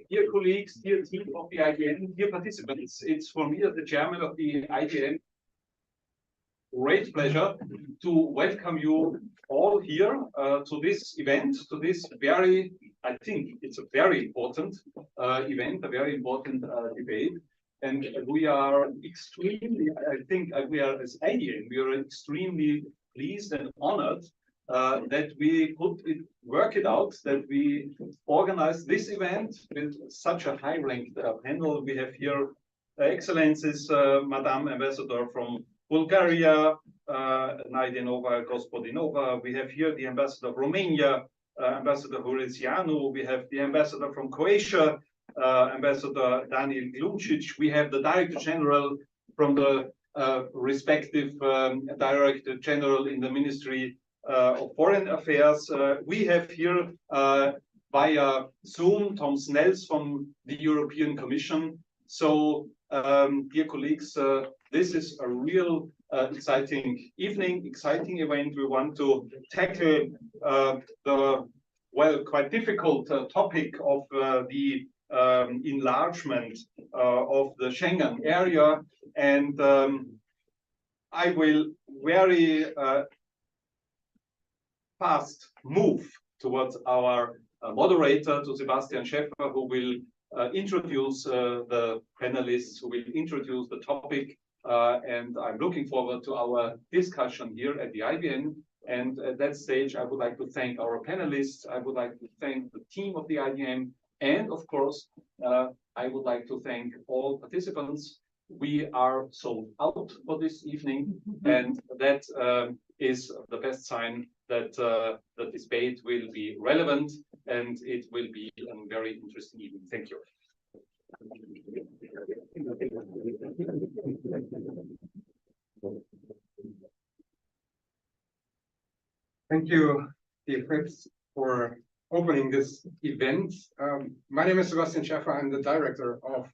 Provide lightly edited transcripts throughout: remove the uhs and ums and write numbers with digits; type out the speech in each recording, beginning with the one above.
Dear colleagues, dear team of the IDN, dear participants, it's for me as the chairman of the IDN great pleasure to welcome you all here to this event, to this very, I think it's a very important event, a very important debate. And we are extremely, I think we are as IDN, we are extremely pleased and honored that we could work it out, that we organized this event with such a high-ranked panel. We have here Excellencies, Madam Ambassador from Bulgaria, Nadia Nova Gospodinova. We have here the Ambassador of Romania, Ambassador Huricianu. We have the Ambassador from Croatia, Ambassador Daniel Glumcic. We have the Director General from the respective Director General in the Ministry of Foreign Affairs. We have here via Zoom Tom Snells from the European Commission. So, dear colleagues, this is a real exciting evening, exciting event. We want to tackle the, well, quite difficult topic of the enlargement of the Schengen area. And I will very fast move towards our moderator, to Sebastian Schäfer, who will introduce the panelists, who will introduce the topic. And I'm looking forward to our discussion here at the IBN. And at that stage, I would like to thank our panelists. I would like to thank the team of the IBN. And of course, I would like to thank all participants. We are sold out for this evening, and that is the best sign that the debate will be relevant and it will be a very interesting evening. Thank you. Thank you, dear friends, for opening this event. My name is Sebastian Schäfer. I'm the director of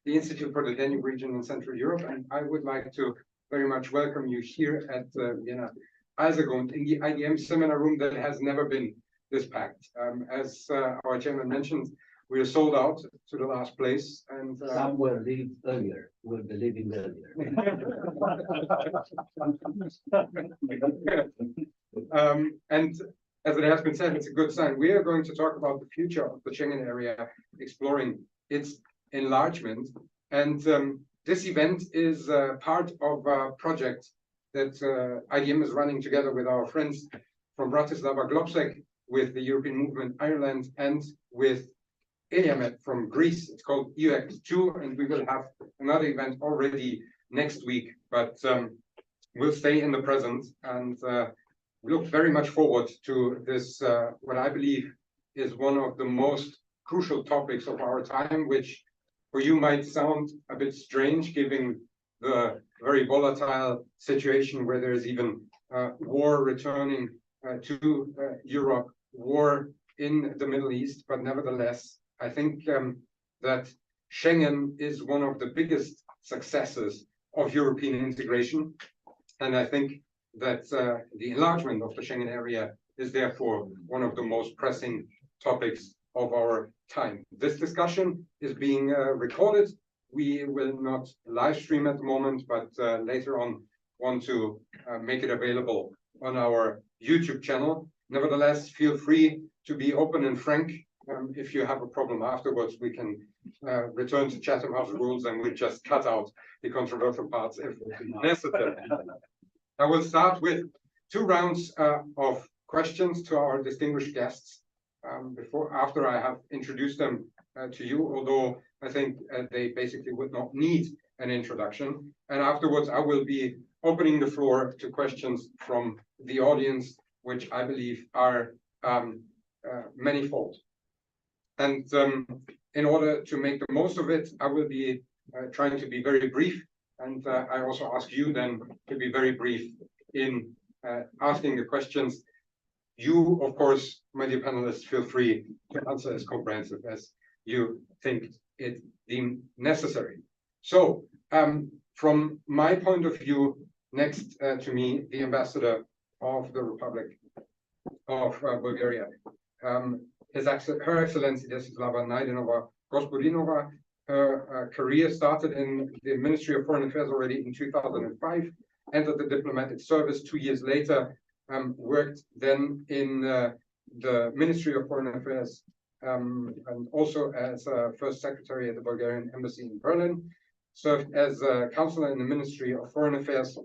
the Institute for the Danube region in Central Europe, and I would like to very much welcome you here at Vienna Eisergrund in the IDM seminar room that has never been this packed. As our chairman mentioned, we are sold out to the last place, and some will leave earlier, will be leaving earlier. And as it has been said, it's a good sign. We are going to talk about the future of the Schengen area, exploring its enlargement. And this event is part of a project that IDM is running together with our friends from Bratislava Globsec, with the European Movement Ireland, and with Eliamet from Greece. It's called EUX2, and we will have another event already next week, but we'll stay in the present and we look very much forward to this, what I believe is one of the most crucial topics of our time, which for you might sound a bit strange, given the very volatile situation where there is even war returning to Europe, war in the Middle East. But nevertheless, I think that Schengen is one of the biggest successes of European integration. And I think that the enlargement of the Schengen area is therefore one of the most pressing topics of our time. This discussion is being recorded. We will not live stream at the moment, but later on want to make it available on our YouTube channel. Nevertheless, feel free to be open and frank. If you have a problem afterwards, we can return to Chatham House rules and we just cut out the controversial parts if necessary. I will start with 2 rounds of questions to our distinguished guests after I have introduced them to you, although I think they basically would not need an introduction. And afterwards, I will be opening the floor to questions from the audience, which I believe are manifold. And in order to make the most of it, I will be trying to be very brief. And I also ask you then to be very brief in asking the questions. You, of course, my dear panelists, feel free to answer as comprehensive as you think it deemed necessary. So, from my point of view, next to me, the ambassador of the Republic of Bulgaria, Her Excellency Desislava Najdenova Gospodinova. Her career started in the Ministry of Foreign Affairs already in 2005, entered the diplomatic service 2 years later, worked then in the Ministry of Foreign Affairs and also as first secretary at the Bulgarian embassy in Berlin, served as a counselor in the Ministry of Foreign Affairs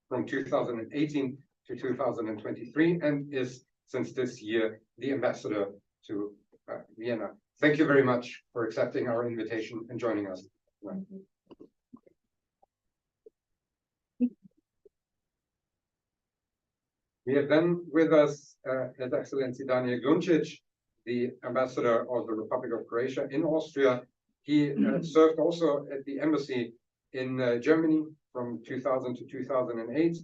from 2018 to 2023, and is since this year the ambassador to Vienna. Thank you very much for accepting our invitation and joining us. We have then with us His Excellency Daniel Gluncic, the ambassador of the Republic of Croatia in Austria. He served also at the embassy in Germany from 2000 to 2008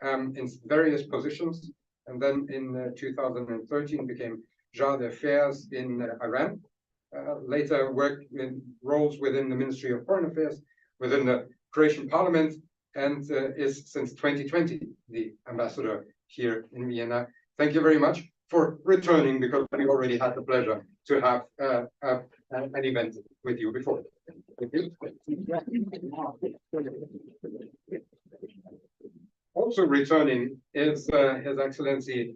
in various positions, and then in 2013 became Charge d'Affaires in Iran. Later worked in roles within the Ministry of Foreign Affairs, within the Croatian Parliament, and is since 2020 the ambassador here in Vienna. Thank you very much for returning, because we already had the pleasure to have an event with you before. Thank you. Also returning is His Excellency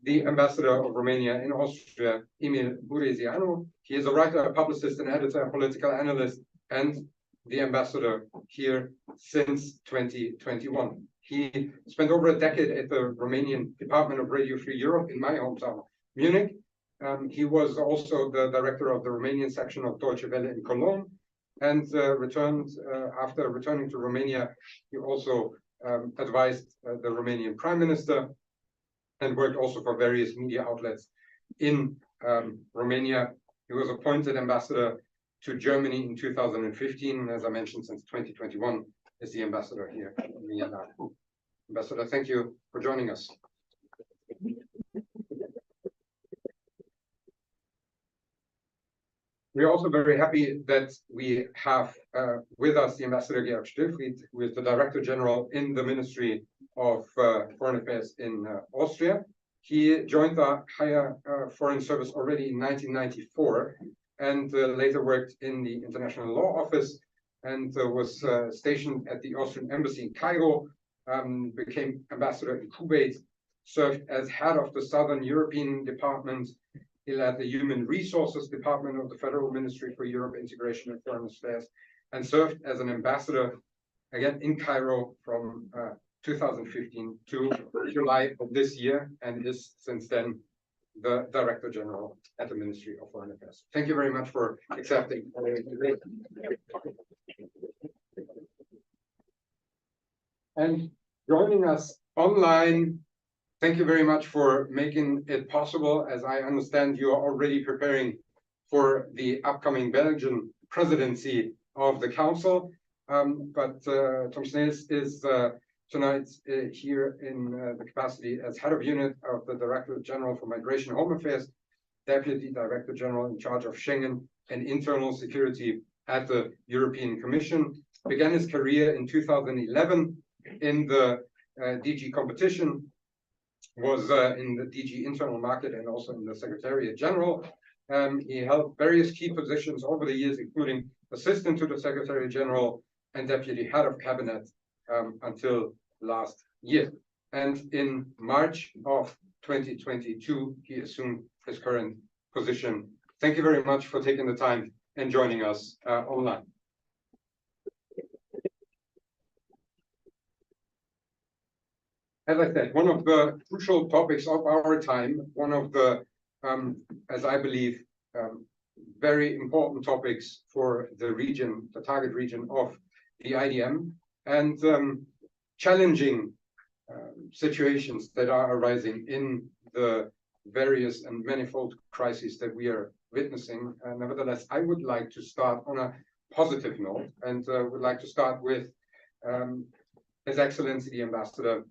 the Ambassador of Romania in Austria, Emil Burezianu. He is a writer, a publicist, an editor, a political analyst, and the ambassador here since 2021. He spent over a decade at the Romanian Department of Radio Free Europe in my hometown, Munich. He was also the director of the Romanian section of Deutsche Welle in Cologne, and after returning to Romania, he also advised the Romanian Prime Minister and worked also for various media outlets in Romania. He was appointed ambassador to Germany in 2015, and as I mentioned, since 2021 is the ambassador here in Vienna. Ambassador, thank you for joining us. We are also very happy that we have with us the Ambassador Georg Stillfried, who is the Director General in the Ministry of Foreign Affairs in Austria. He joined the Higher Foreign Service already in 1994, and later worked in the International Law Office, and was stationed at the Austrian Embassy in Cairo, became ambassador in Kuwait, served as head of the Southern European Department. He led the Human Resources Department of the Federal Ministry for Europe Integration and Foreign Affairs, and served as an ambassador again in Cairo from 2015 to July of this year, and is since then the Director General at the Ministry of Foreign Affairs. Thank you very much for accepting. And joining us online, thank you very much for making it possible. As I understand, you are already preparing for the upcoming Belgian presidency of the Council. But Tom Sneels is tonight here in the capacity as head of unit of the Director General for Migration and Home Affairs, Deputy Director General in charge of Schengen and internal security at the European Commission. Began his career in 2011 in the DG Competition, was in the DG Internal Market and also in the Secretariat General. He held various key positions over the years, including Assistant to the Secretary General and Deputy Head of Cabinet until last year. And in March of 2022, he assumed his current position. Thank you very much for taking the time and joining us online. As I said, one of the crucial topics of our time, one of the, as I believe, very important topics for the region, the target region of the IDM, and challenging situations that are arising in the various and manifold crises that we are witnessing. Nevertheless, I would like to start on a positive note, and would like to start with His Excellency the Ambassador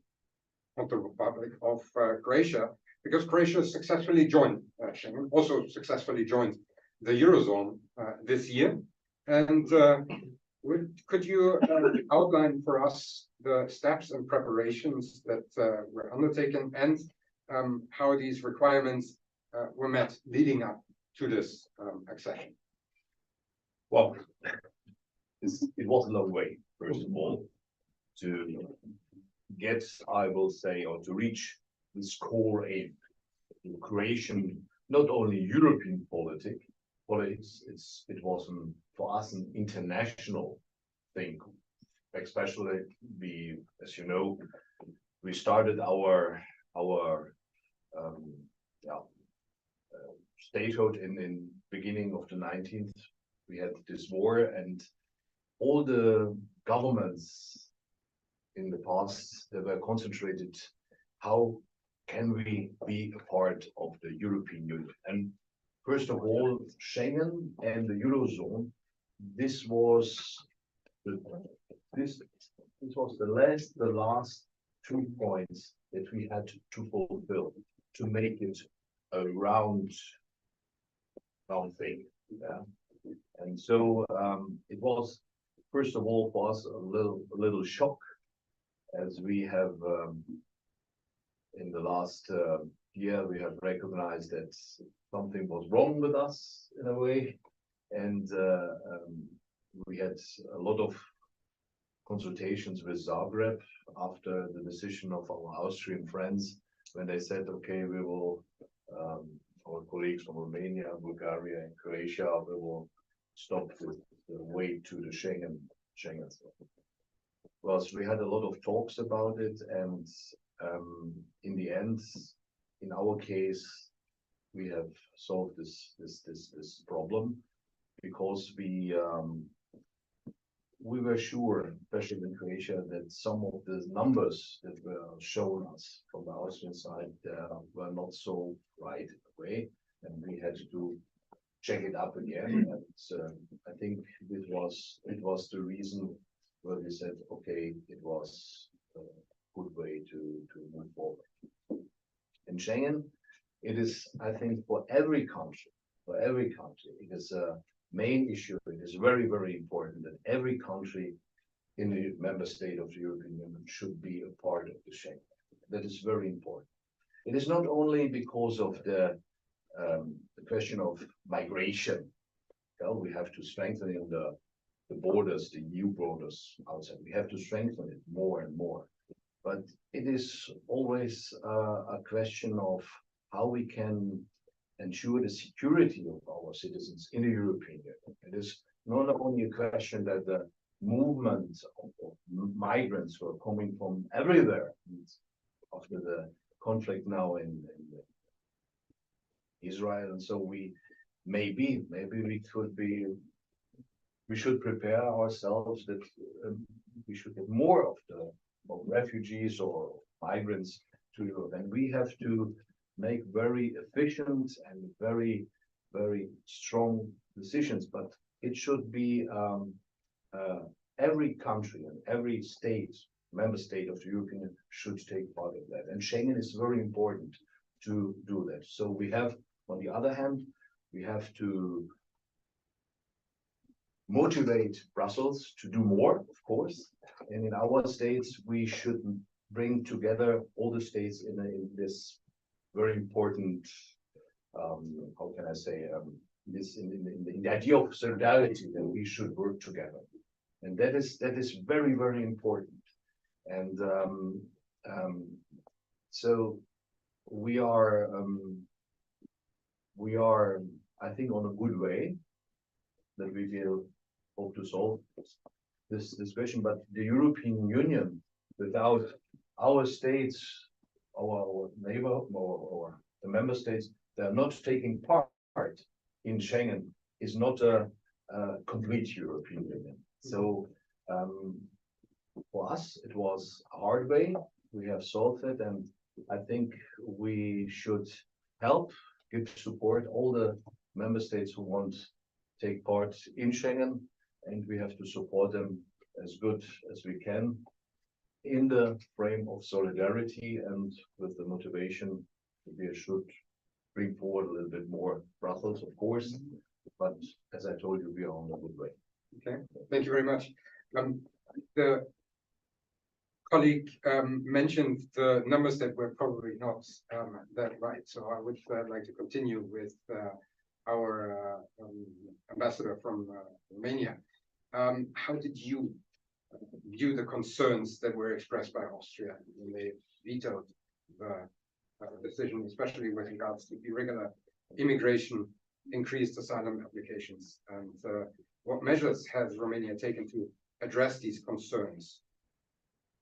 of the Republic of Croatia, because Croatia successfully joined Schengen, also successfully joined the Eurozone this year. And could you outline for us the steps and preparations that were undertaken, and how these requirements were met leading up to this accession? Well, it was a long way, first of all, to get, I will say, or to reach this core aim in Croatian, not only European politics, it was for us an international thing. Especially as you know, we started our statehood in beginning of the 19th. We had this war, and all the governments in the past, they were concentrated, how can we be a part of the European Union? And first of all, Schengen and the Eurozone, this was the last 2 points that we had to fulfill to make it a round thing. Yeah. And so it was, first of all, for us a little shock, as we have in the last year we have recognized that something was wrong with us in a way, and we had a lot of consultations with Zagreb after the decision of our Austrian friends, when they said, okay, we will, our colleagues from Romania, Bulgaria, and Croatia, we will stop the way to the Schengen. Well, we had a lot of talks about it, and in the end, in our case, we have solved this problem because we were sure, especially in Croatia, that some of the numbers that were shown us from the Austrian side were not so right in a way, and we had to check it up again. And I think it was the reason where we said, okay, it was a good way to move forward. In Schengen, it is, I think, for every country, it is a main issue. It is very, very important that every country in the member state of the European Union should be a part of the Schengen. That is very important. It is not only because of the question of migration. Well, we have to strengthen the borders, the new borders outside. We have to strengthen it more and more. But it is always a question of how we can ensure the security of our citizens in the European Union. It is not only a question that the movement of migrants who are coming from everywhere after the conflict now in Israel, and so maybe we should prepare ourselves that we should get more of refugees or migrants to Europe, and we have to make very efficient and very, very strong decisions. But it should be every country and every state, member state of the European Union, should take part of that. And Schengen is very important to do that. So we have, on the other hand, we have to motivate Brussels to do more, of course. And in our states, we should bring together all the states in this very important, how can I say, this in the idea of solidarity, that we should work together, and that is very, very important. And so we are, I think, on a good way that we will hope to solve this question. But the European Union, without our states, our neighbor, or the member states, they are not taking part in Schengen, is not a complete European Union. So for us, it was a hard way. We have solved it, and I think we should help, give support all the member states who want to take part in Schengen, and we have to support them as good as we can in the frame of solidarity and with the motivation that we should bring forward a little bit more Brussels, of course. But as I told you, we are on a good way. Okay, thank you very much. The colleague mentioned the numbers that were probably not that right. So I would like to continue with our ambassador from Romania. How did you view the concerns that were expressed by Austria when they vetoed the decision, especially with regards to irregular immigration, increased asylum applications, and what measures has Romania taken to address these concerns?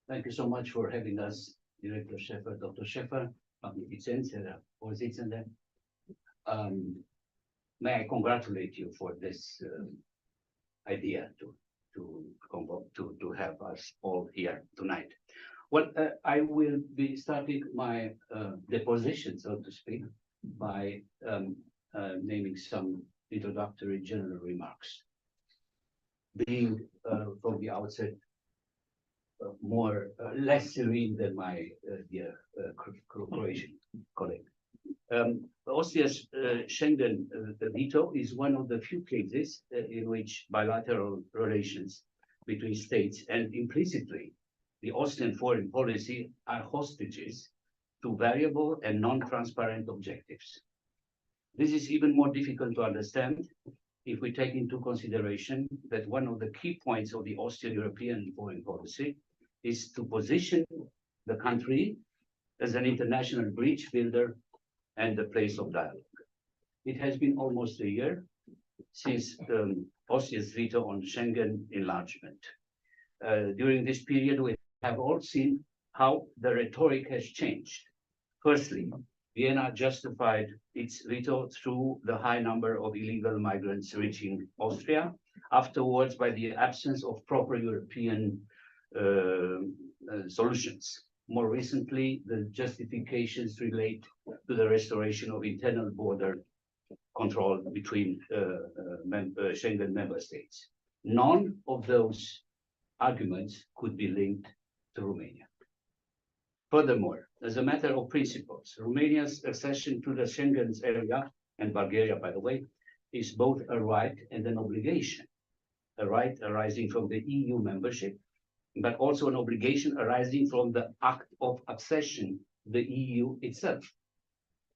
Thank you so much for having us, Director Schäfer, Dr. Schäfer, Herr Vorsitzender. May I congratulate you for this idea to have us all here tonight. Well, I will be starting my deposition, so to speak, by naming some introductory general remarks. Being from the outset less serene than my dear Croatian colleague. Austria's Schengen veto is one of the few cases in which bilateral relations between states and implicitly the Austrian foreign policy are hostages to variable and non-transparent objectives. This is even more difficult to understand if we take into consideration that one of the key points of the Austrian European foreign policy is to position the country as an international bridge builder and a place of dialogue. It has been almost a year since Austria's veto on Schengen enlargement. During this period, we have all seen how the rhetoric has changed. Firstly, Vienna justified its veto through the high number of illegal migrants reaching Austria, afterwards by the absence of proper European solutions. More recently, the justifications relate to the restoration of internal border control between Schengen member states. None of those arguments could be linked to Romania. Furthermore, as a matter of principles, Romania's accession to the Schengen area, and Bulgaria, by the way, is both a right and an obligation. A right arising from the EU membership, but also an obligation arising from the act of accession, the EU itself.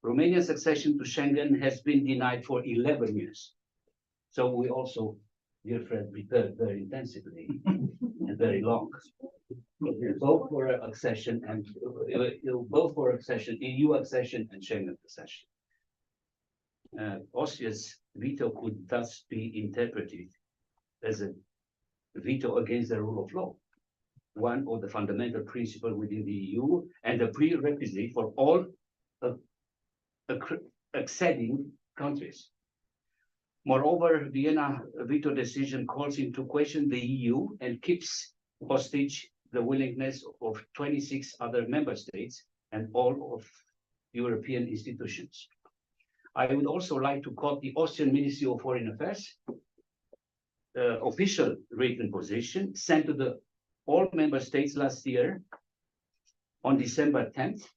Romania's accession to Schengen has been denied for 11 years. So we also, dear friend, prepared very intensively and very long. Both for accession and EU accession and Schengen accession. Austria's veto could thus be interpreted as a veto against the rule of law, one of the fundamental principles within the EU and a prerequisite for all acceding countries. Moreover, Vienna veto decision calls into question the EU and keeps hostage the willingness of 26 other member states and all of European institutions. I would also like to quote the Austrian Ministry of Foreign Affairs official written position sent to all member states last year on December 10th,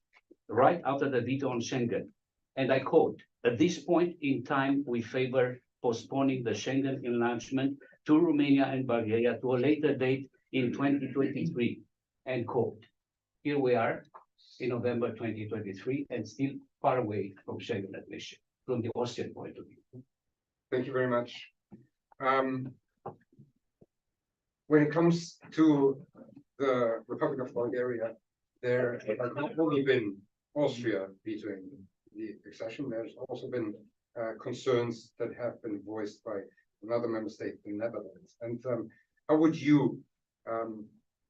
right after the veto on Schengen. And I quote, "At this point in time, we favor postponing the Schengen enlargement to Romania and Bulgaria to a later date in 2023, end quote. Here we are in November 2023 and still far away from Schengen admission from the Austrian point of view. Thank you very much. When it comes to the Republic of Bulgaria, there has not only been Austria vetoing the accession, there's also been concerns that have been voiced by another member state, the Netherlands. And how would you,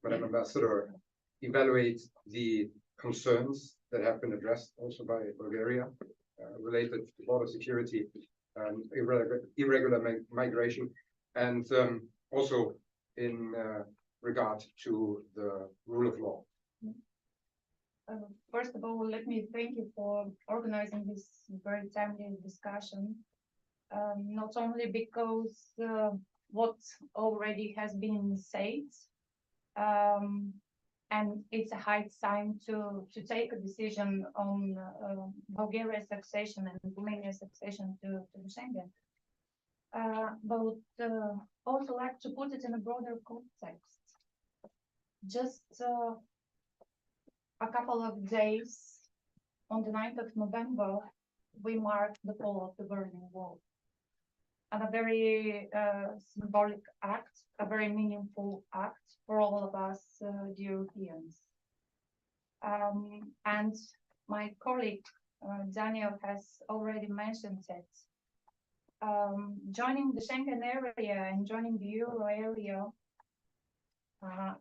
Madam Ambassador, evaluate the concerns that have been addressed also by Bulgaria related to border security, irregular migration, and also in regard to the rule of law? First of all, let me thank you for organizing this very timely discussion, not only because what already has been said, and it's a high time to take a decision on Bulgaria's accession and Romania's accession to Schengen, but also like to put it in a broader context. Just a couple of days, on the 9th of November, we marked the fall of the Berlin Wall. and a very symbolic act, a very meaningful act for all of us Europeans. And my colleague Daniel has already mentioned it. Joining the Schengen area and joining the Euro area,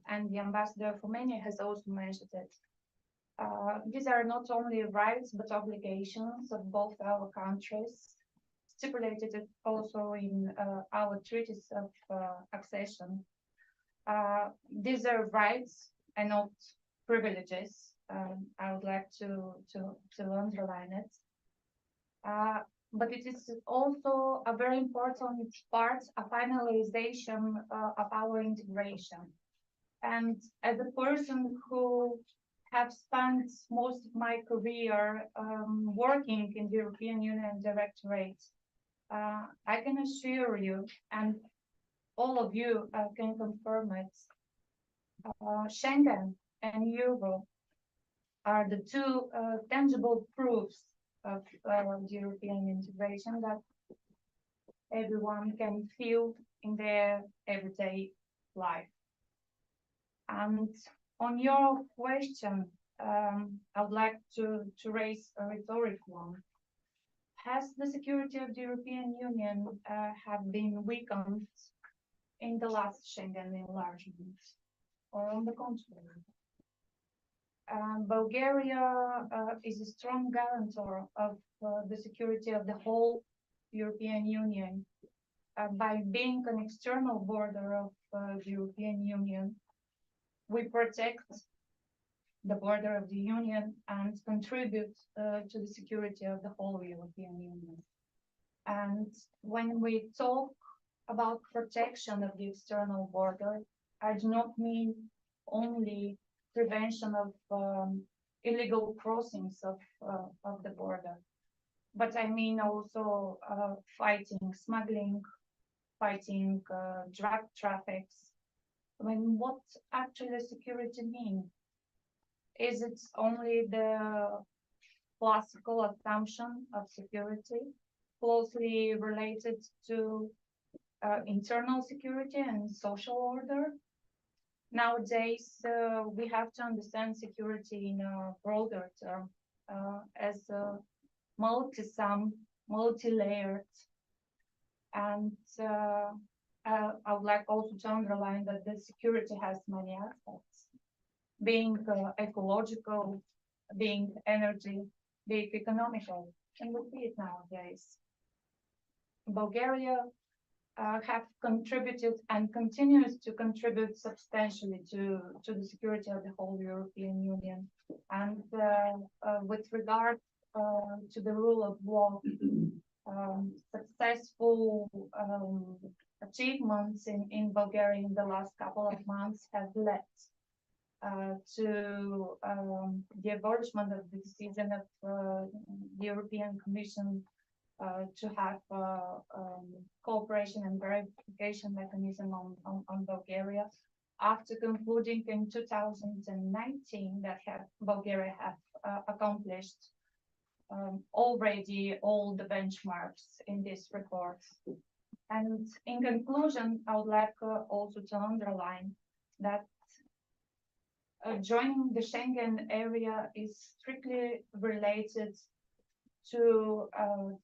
and the ambassador of Romania has also mentioned it. These are not only rights but obligations of both our countries, stipulated also in our treaties of accession. These are rights and not privileges. I would like to underline it. But it is also a very important part, a finalization of our integration. And as a person who have spent most of my career working in the European Union Directorate, I can assure you, and all of you can confirm it, Schengen and Euro are the two tangible proofs of the European integration that everyone can feel in their everyday life. And on your question, I would like to raise a rhetoric one. Has the security of the European Union have been weakened in the last Schengen enlargement, or on the contrary? Bulgaria is a strong guarantor of the security of the whole European Union by being an external border of the European Union. We protect the border of the Union and contribute to the security of the whole European Union. And when we talk about protection of the external border, I do not mean only prevention of illegal crossings of the border, but I mean also fighting smuggling, fighting drug traffics. I mean, what actually security means? Is it only the classical assumption of security, closely related to internal security and social order? Nowadays, we have to understand security in a broader term, as a multi-sum, multi-layered. And I would like also to underline that the security has many aspects, being ecological, being energy, being economical, and we see it nowadays. Bulgaria have contributed and continues to contribute substantially to the security of the whole European Union. And with regard to the rule of law, successful achievements in Bulgaria in the last couple of months have led to the abolishment of the decision of the European Commission to have cooperation and verification mechanism on Bulgaria, after concluding in 2019 that Bulgaria have accomplished already all the benchmarks in this report. And in conclusion, I would like also to underline that joining the Schengen area is strictly related to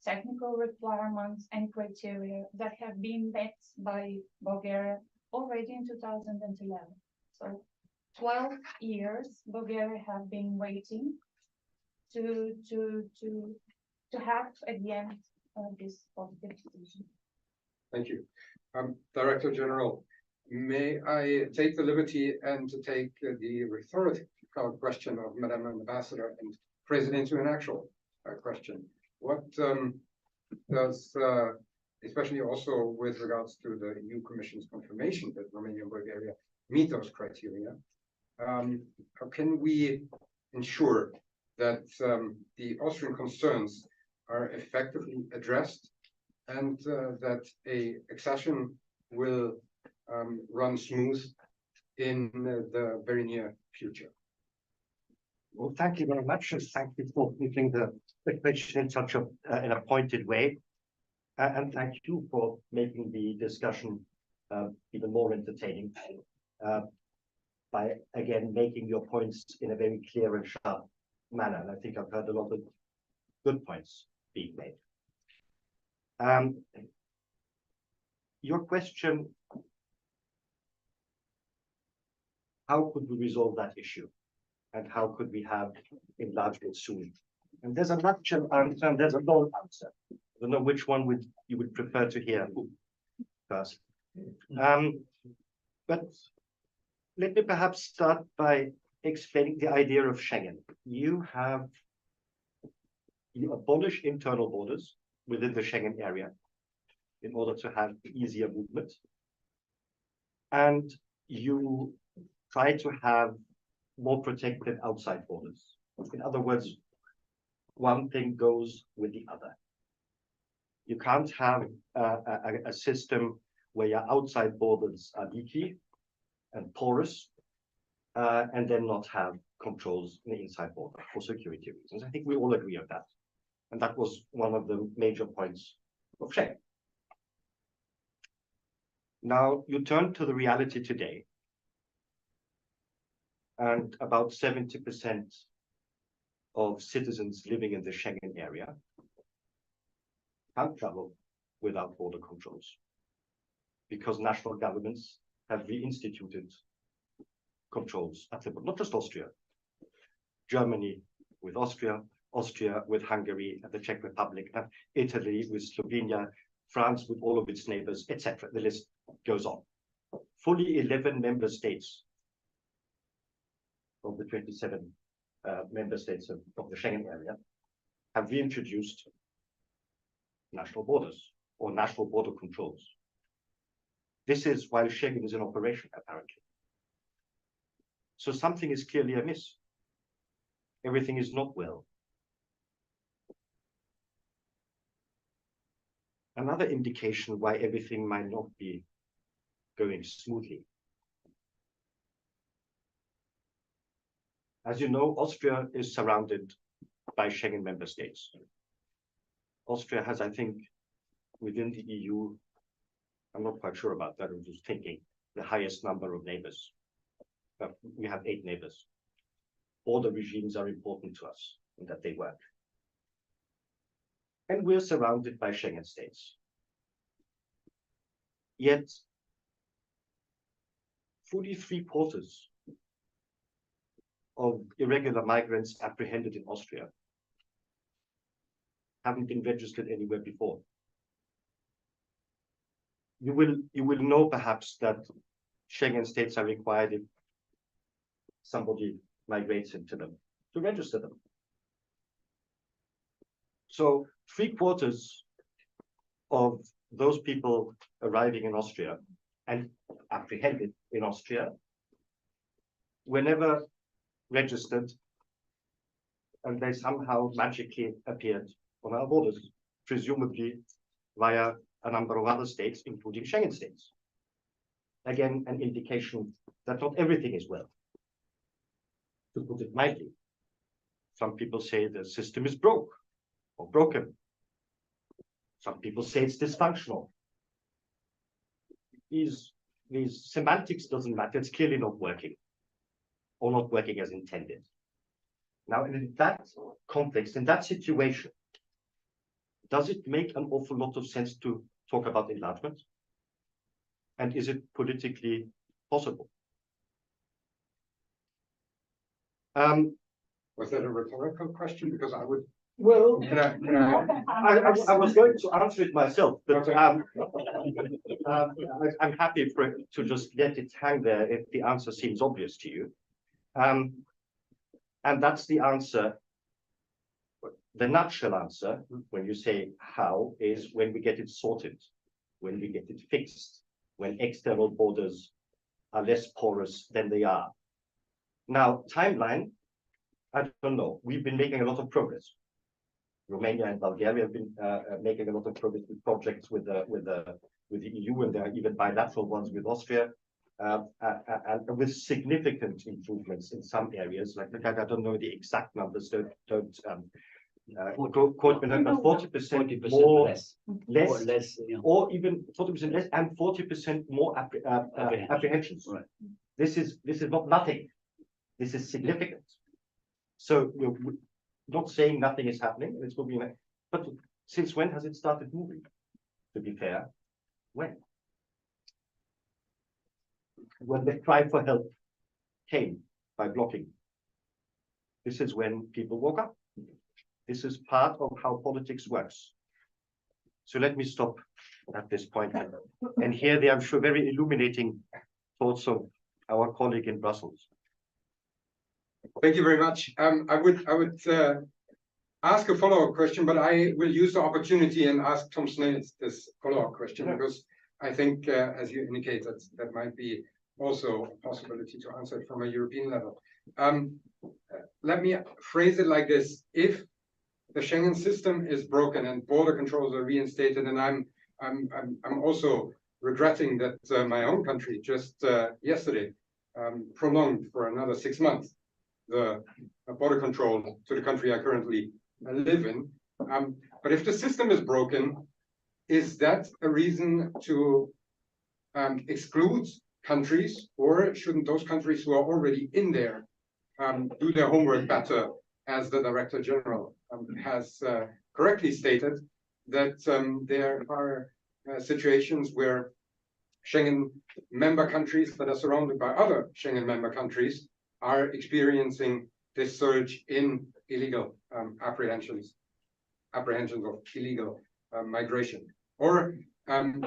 technical requirements and criteria that have been met by Bulgaria already in 2011. So 12 years Bulgaria have been waiting to have at the end this positive decision. Thank you. Director General, may I take the liberty and to take the rhetorical question of Madam Ambassador and phrase it into an actual question? What does, especially also with regards to the EU Commission's confirmation that Romania and Bulgaria meet those criteria, how can we ensure that the Austrian concerns are effectively addressed and that a accession will run smooth in the very near future? Well, thank you very much. Thank you for putting the question in such an a pointed way. And thank you for making the discussion even more entertaining by, again, making your points in a very clear and sharp manner. And I think I've heard a lot of good points being made. Your question, how could we resolve that issue? And how could we have enlargement soon? And there's a nutshell answer and there's a long answer. I don't know which one you would prefer to hear first. But let me perhaps start by explaining the idea of Schengen. You abolish internal borders within the Schengen area in order to have easier movement. And you try to have more protected outside borders. In other words, one thing goes with the other. You can't have a system where your outside borders are leaky and porous, and then not have controls in the inside border for security reasons. I think we all agree on that. And that was one of the major points of Schengen. Now you turn to the reality today, and about 70% of citizens living in the Schengen area can't travel without border controls because national governments have reinstituted controls at the border, not just Austria, Germany with Austria, Austria with Hungary and the Czech Republic, Italy with Slovenia, France with all of its neighbors, etc. The list goes on. Fully 11 member states of the 27 member states of the Schengen area have reintroduced national borders or national border controls. This is while Schengen is in operation, apparently. So something is clearly amiss. Everything is not well. Another indication why everything might not be going smoothly. As you know, Austria is surrounded by Schengen member states. Austria has, I think, within the EU, I'm not quite sure about that, I'm just thinking, the highest number of neighbors. We have 8 neighbors. All the regimes are important to us in that they work. And we're surrounded by Schengen states. Yet, fully 3/4 of irregular migrants apprehended in Austria haven't been registered anywhere before. You will know perhaps that Schengen states are required if somebody migrates into them to register them. So 3/4 of those people arriving in Austria and apprehended in Austria were never registered, and they somehow magically appeared on our borders, presumably via a number of other states, including Schengen states. Again, an indication that not everything is well. To put it mildly, some people say the system is broke or broken. Some people say it's dysfunctional. These semantics doesn't matter. It's clearly not working or not working as intended. Now, in that context, in that situation, does it make an awful lot of sense to talk about enlargement? And is it politically possible? Was that a rhetorical question? Because I would. Well, Can I? I was going to answer it myself, but Okay. I'm happy for it to just let it hang there if the answer seems obvious to you. And that's the answer. The nutshell answer, when you say how, is when we get it sorted, when we get it fixed, when external borders are less porous than they are. Now, timeline, I don't know. We've been making a lot of progress. Romania and Bulgaria have been making a lot of progress with projects with the EU, and there are even bilateral ones with Austria, and with significant improvements in some areas. Like I don't know the exact numbers. quote me number, 40% 40% more, less. less, Or less, you know. or even 40% less, and 40% more apprehensions. Right. This is not nothing. This is significant. So we're not saying nothing is happening, it's moving, but since when has it started moving? To be fair, when? When the cry for help came by blocking. This is when people woke up. This is part of how politics works. So let me stop at this point and hear the, I'm sure, very illuminating thoughts of our colleague in Brussels. Thank you very much. I would ask a follow-up question, but I will use the opportunity and ask Tom Snails this follow-up question, because I think, as you indicated, that might be also a possibility to answer it from a European level. Let me phrase it like this: if the Schengen system is broken and border controls are reinstated, and I'm also regretting that my own country just yesterday prolonged for another 6 months the border control to the country I currently live in. But if the system is broken, is that a reason to exclude countries, or shouldn't those countries who are already in there do their homework better, as the Director General has correctly stated, that there are situations where Schengen member countries that are surrounded by other Schengen member countries are experiencing this surge in illegal apprehensions of illegal migration. Or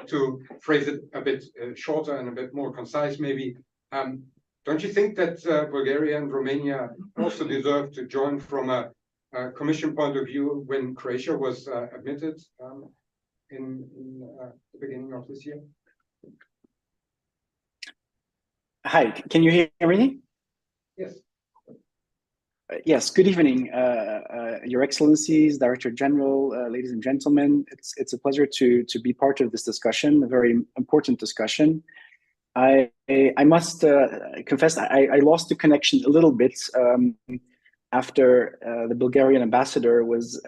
to phrase it a bit shorter and a bit more concise, maybe, don't you think that Bulgaria and Romania also deserve to join from a Commission point of view when Croatia was admitted in the beginning of this year? Hi, can you hear me? Yes. Yes, good evening, Your Excellencies, Director General, ladies and gentlemen. It's a pleasure to be part of this discussion, a very important discussion. I must confess I lost the connection a little bit after the Bulgarian ambassador was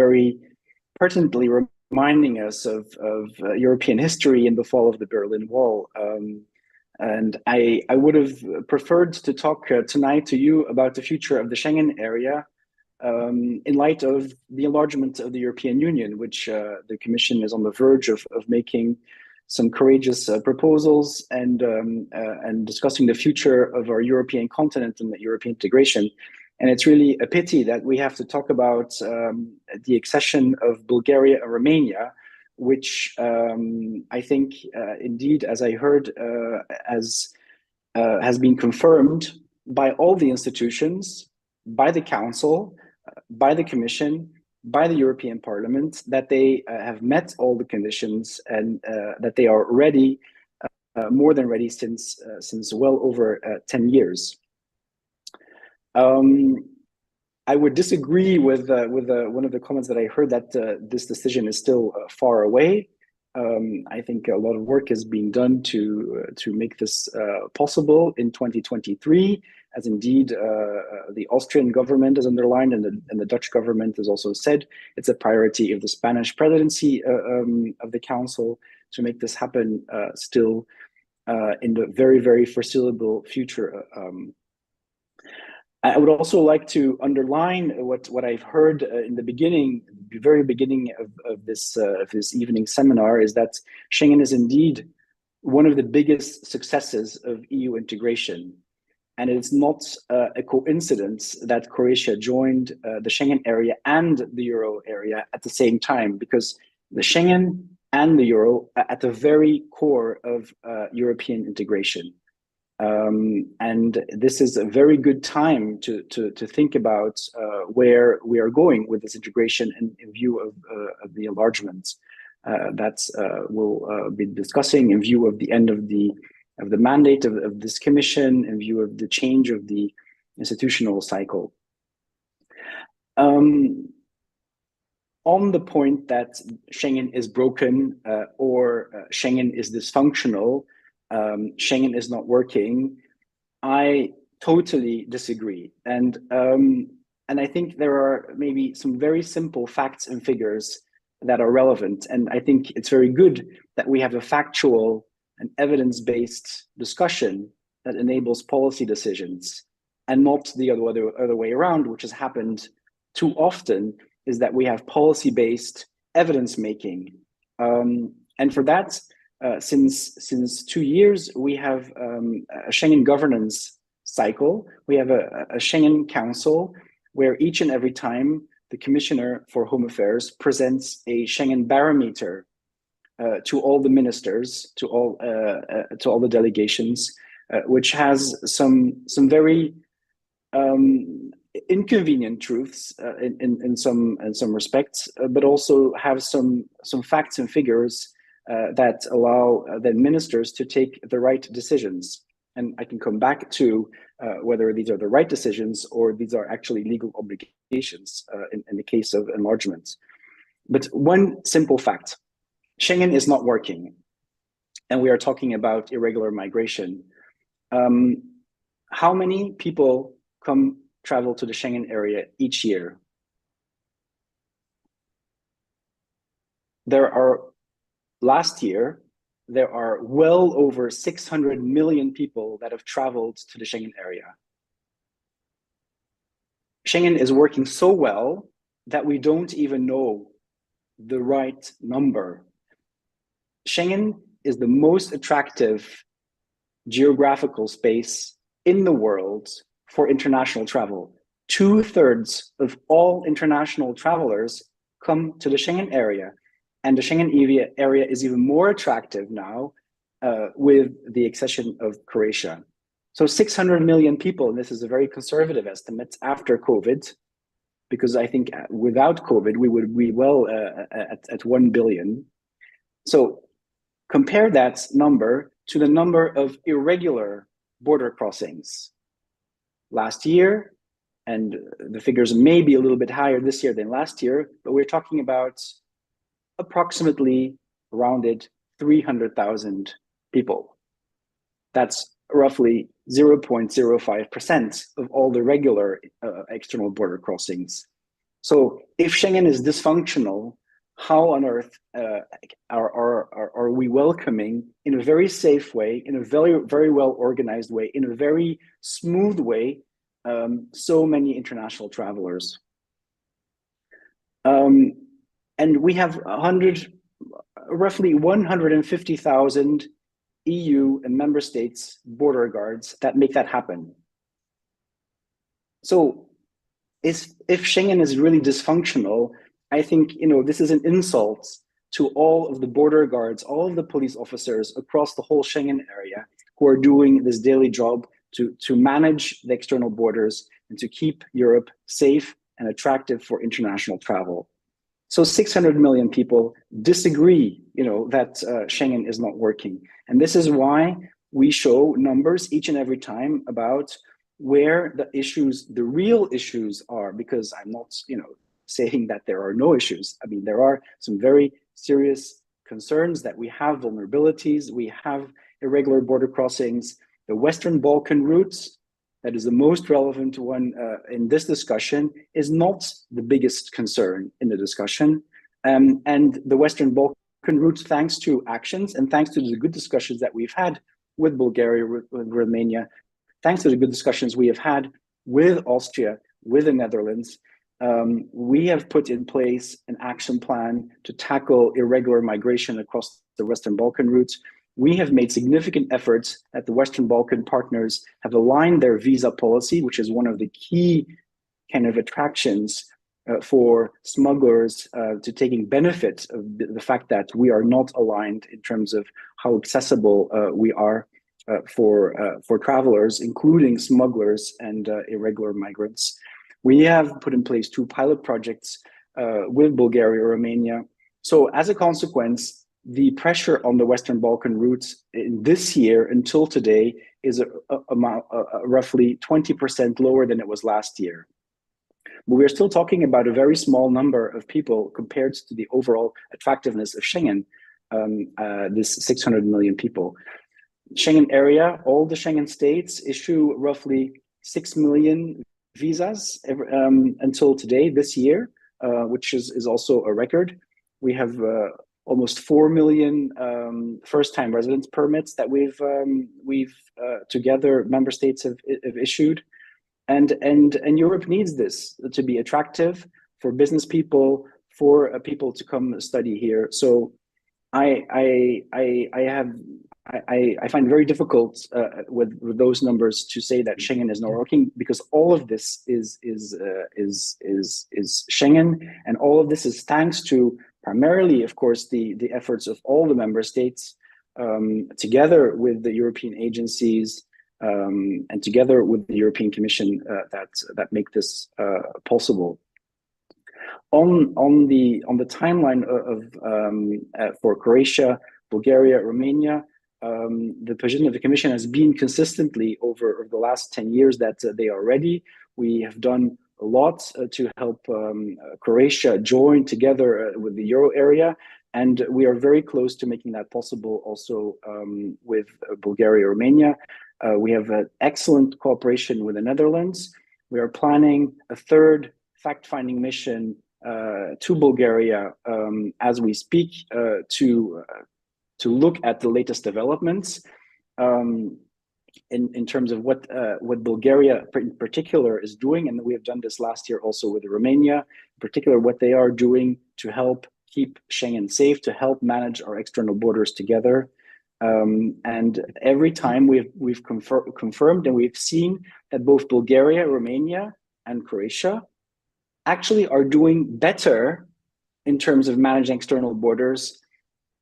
very pertinently reminding us of European history in the fall of the Berlin Wall. And I would have preferred to talk tonight to you about the future of the Schengen area in light of the enlargement of the European Union, which the Commission is on the verge of making some courageous proposals and discussing the future of our European continent and the European integration. And it's really a pity that we have to talk about the accession of Bulgaria and Romania, which I think indeed, as I heard, has been confirmed by all the institutions, by the Council, by the Commission, by the European Parliament, that they have met all the conditions and that they are ready, more than ready, since well over 10 years. I would disagree with one of the comments that I heard, that this decision is still far away. I think a lot of work is being done to make this possible in 2023, as indeed the Austrian government has underlined, and the Dutch government has also said it's a priority of the Spanish presidency of the Council to make this happen still in the very, very foreseeable future. I would also like to underline what I've heard in the beginning, the very beginning of this evening seminar, is that Schengen is indeed one of the biggest successes of EU integration. And it's not a coincidence that Croatia joined the Schengen area and the Euro area at the same time, because the Schengen and the Euro are at the very core of European integration. And this is a very good time to think about where we are going with this integration in view of the enlargement that we'll be discussing, in view of the end of the mandate of this commission, in view of the change of the institutional cycle. On the point that Schengen is broken or Schengen is dysfunctional, Schengen is not working, I totally disagree. And And I think there are maybe some very simple facts and figures that are relevant. And I think it's very good that we have a factual and evidence-based discussion that enables policy decisions, and not the other way around, which has happened too often, is that we have policy-based evidence making. And for that, since 2 years, we have a Schengen governance cycle. We have a Schengen Council where each and every time the Commissioner for Home Affairs presents a Schengen barometer to all the ministers, to all the delegations, which has some very inconvenient truths in some respects, but also have some facts and figures that allow the ministers to take the right decisions. And I can come back to whether these are the right decisions or these are actually legal obligations in the case of enlargement. But one simple fact: Schengen is not working, and we are talking about irregular migration. How many people travel to the Schengen area each year? Last year, there are well over 600 million people that have traveled to the Schengen area. Schengen is working so well that we don't even know the right number. Schengen is the most attractive geographical space in the world for international travel. 2/3 of all international travelers come to the Schengen area. And the Schengen area is even more attractive now with the accession of Croatia. So 600 million people, and this is a very conservative estimate after COVID, because I think without COVID, we would be well at 1 billion. So compare that number to the number of irregular border crossings. Last year, and the figures may be a little bit higher this year than last year, but we're talking about approximately rounded 300,000 people. That's roughly 0.05% of all the regular external border crossings. So if Schengen is dysfunctional, how on earth are we welcoming in a very safe way, in a very well organized way, in a very smooth way, so many international travelers? And we have roughly 150,000 EU and member states border guards that make that happen. So if Schengen is really dysfunctional, I think this is an insult to all of the border guards, all of the police officers across the whole Schengen area who are doing this daily job to manage the external borders and to keep Europe safe and attractive for international travel. So 600 million people disagree, that Schengen is not working. And this is why we show numbers each and every time about where the real issues are, because I'm not, saying that there are no issues. I mean, there are some very serious concerns that we have vulnerabilities, we have irregular border crossings. The Western Balkan routes, that is the most relevant one in this discussion, is not the biggest concern in the discussion. And the Western Balkan route, thanks to actions and thanks to the good discussions that we've had with Bulgaria, with Romania, thanks to the good discussions we have had with Austria, with the Netherlands, we have put in place an action plan to tackle irregular migration across the Western Balkan routes. We have made significant efforts that the Western Balkan partners have aligned their visa policy, which is one of the key kind of attractions for smugglers to taking benefit of the fact that we are not aligned in terms of how accessible we are for travelers, including smugglers and irregular migrants. We have put in place 2 pilot projects with Bulgaria, Romania. So as a consequence, the pressure on the Western Balkan routes in this year until today is roughly 20% lower than it was last year. But we're still talking about a very small number of people compared to the overall attractiveness of Schengen, this 600 million people. Schengen area, all the Schengen states issue roughly 6 million visas until today, this year, which is also a record. We have almost 4 million first-time residence permits that we've together member states have issued, and Europe needs this to be attractive for business people, for people to come study here. So I find it very difficult with those numbers to say that Schengen is not working, because all of this is Schengen, and all of this is thanks to primarily, of course, the efforts of all the member states, together with the European agencies, and together with the European Commission, that make this possible. On the timeline of for Croatia, Bulgaria, Romania, the position of the Commission has been consistently over the last 10 years that they are ready. We have done a lot to help Croatia join together with the Euro area, and we are very close to making that possible also with Bulgaria, Romania. We have an excellent cooperation with the Netherlands. We are planning a third fact-finding mission to Bulgaria as we speak, to look at the latest developments in terms of what Bulgaria in particular is doing, and we have done this last year also with Romania, in particular what they are doing to help keep Schengen safe, to help manage our external borders together. And every time we've confirmed and we've seen that both Bulgaria, Romania, and Croatia actually are doing better in terms of managing external borders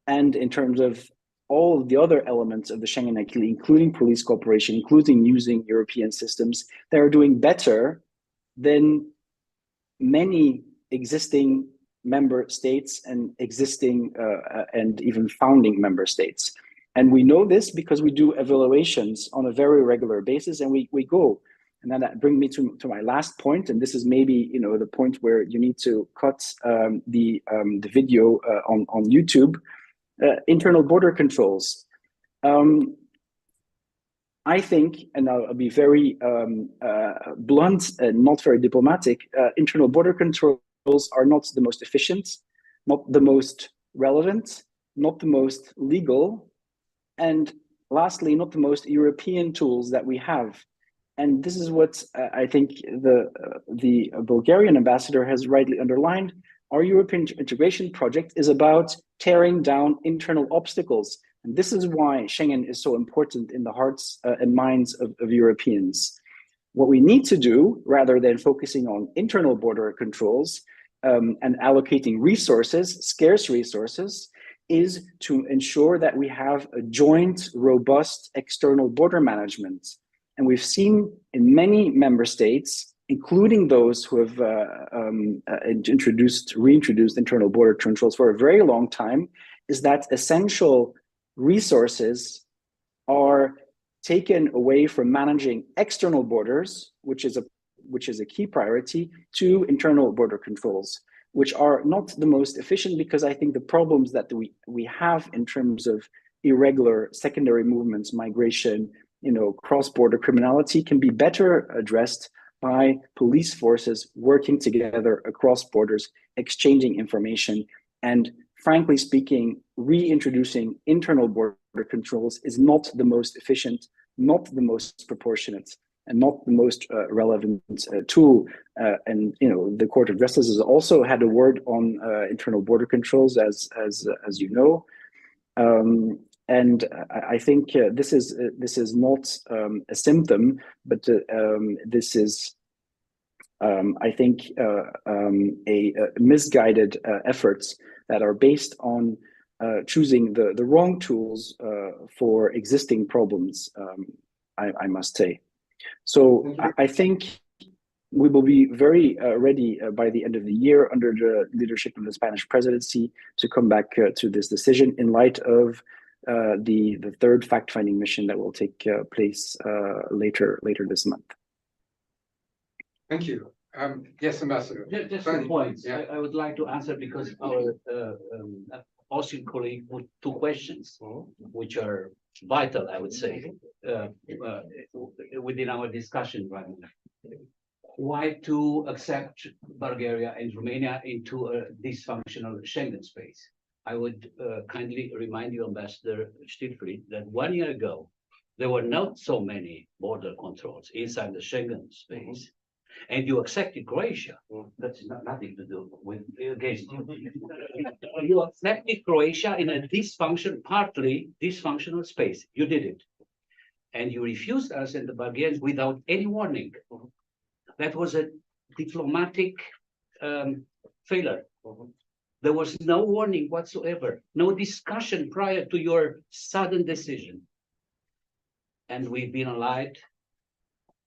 and in terms of all of the other elements of the Schengen, including police cooperation, including using European systems. They are doing better than many existing member states and existing and even founding member states. And we know this because we do evaluations on a very regular basis, and we go. And then that brings me to my last point, and this is maybe the point where you need to cut the video on YouTube. Internal border controls. I think, and I'll be very blunt and not very diplomatic, internal border controls are not the most efficient, not the most relevant, not the most legal, and lastly, not the most European tools that we have. And this is what I think the Bulgarian ambassador has rightly underlined. Our European integration project is about tearing down internal obstacles. And this is why Schengen is so important in the hearts and minds of Europeans. What we need to do, rather than focusing on internal border controls and allocating resources, scarce resources, is to ensure that we have a joint, robust external border management. And we've seen in many member states, including those who have reintroduced internal border controls for a very long time, is that essential resources are taken away from managing external borders, which is a key priority, to internal border controls, which are not the most efficient, because I think the problems that we have in terms of irregular secondary movements, migration, cross-border criminality can be better addressed by police forces working together across borders, exchanging information, and frankly speaking, reintroducing internal border controls is not the most efficient, not the most proportionate, and not the most relevant tool. And the Court of Justice has also had a word on internal border controls, as you know. And I think this is not a symptom, but this is, I think, a misguided efforts that are based on choosing the wrong tools for existing problems, I must say. So I think we will be very ready by the end of the year under the leadership of the Spanish presidency to come back to this decision in light of the third fact-finding mission that will take place later this month. Thank you. Yes, Ambassador. Just a point. Yeah. I would like to answer, because our Austrian colleague put two questions, which are vital, I would say, within our discussion right now. why to accept Bulgaria and Romania into a dysfunctional Schengen space. I would kindly remind you, Ambassador Friedrich, that 1 year ago, there were not so many border controls inside the Schengen space, and you accepted Croatia. That's nothing to do with against you. You accepted Croatia in a partly dysfunctional space. You did it. And you refused us and the Bulgarians without any warning. That was a diplomatic failure. There was no warning whatsoever, no discussion prior to your sudden decision. And we've been allied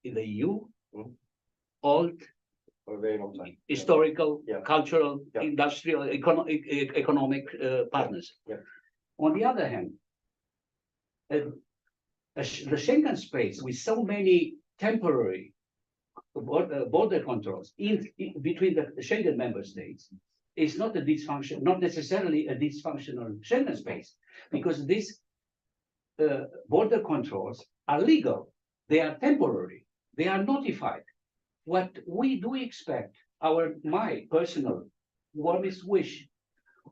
in the EU, old, For a very long time. historical, Yeah. cultural, Yeah. industrial, economic partners. Yeah. On the other hand, the Schengen space with so many temporary border controls between the Schengen member states is not not necessarily a dysfunctional Schengen space, because these border controls are legal, they are temporary, they are notified. What we do expect, my personal warmest wish,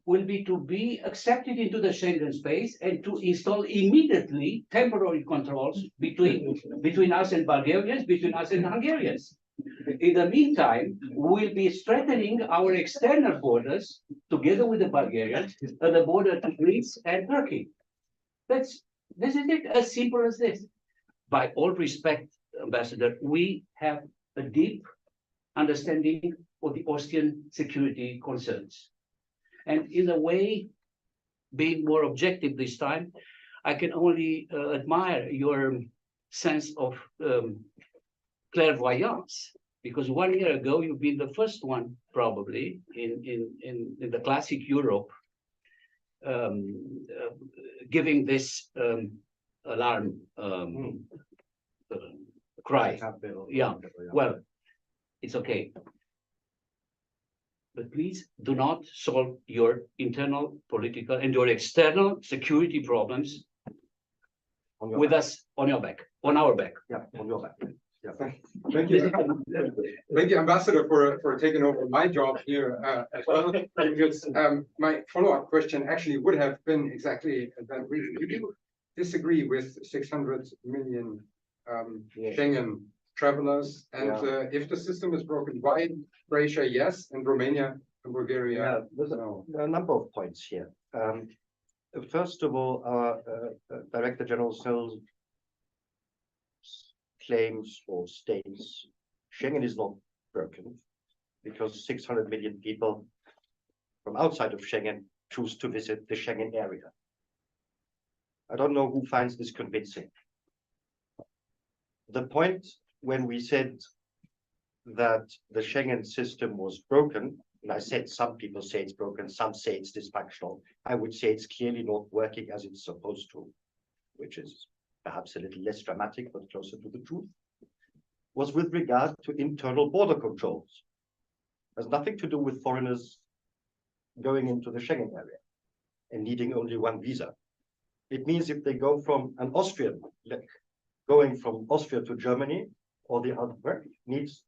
will be to be accepted into the Schengen space and to install immediately temporary controls between us and Bulgarians, between us and Hungarians. In the meantime, we'll be strengthening our external borders together with the Bulgarians at the border to Greece and Turkey. This is it, as simple as this. By all respect, Ambassador, we have a deep understanding of the Austrian security concerns. And in a way, being more objective this time, I can only admire your sense of clairvoyance, because 1 year ago, you've been the first one, probably, in the classic Europe, giving this alarm cry. Yeah, well, it's okay. But please do not solve your internal political and your external security problems with us on your back, on our back. Yeah, on your back. Yeah. Thank you. Thank you, Ambassador, for taking over my job here as well. Because, my follow-up question actually would have been exactly that. Do you disagree with 600 million Schengen travelers? And if the system is broken, why Croatia, yes, and Romania and Bulgaria? Yeah, there's no? a number of points here. First of all, our Director General claims or states Schengen is not broken because 600 million people from outside of Schengen choose to visit the Schengen area. I don't know who finds this convincing. The point when we said that the Schengen system was broken, and I said some people say it's broken, some say it's dysfunctional, I would say it's clearly not working as it's supposed to, which is perhaps a little less dramatic, but closer to the truth, was with regard to internal border controls. It has nothing to do with foreigners going into the Schengen area and needing only one visa. It means if they go from an Austrian, going from Austria to Germany, or the other needs.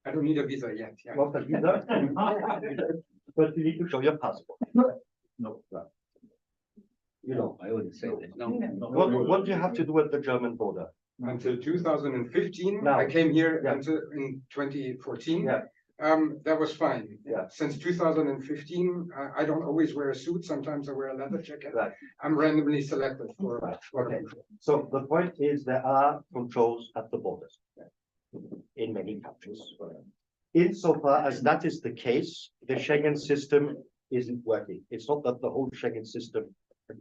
I don't need a visa yet. Yeah. Not a visa, but you need to show your passport. No. You know, I wouldn't say that. No. what do you have to do at the German border? Until 2015, Now, I came here yeah. until in 2014. Yeah. That was fine. Yeah. Since 2015, I don't always wear a suit. Sometimes I wear a leather jacket. Right. I'm randomly selected for. Okay. So the point is there are controls at the borders in many countries. Insofar as that is the case, the Schengen system isn't working. It's not that the whole Schengen system,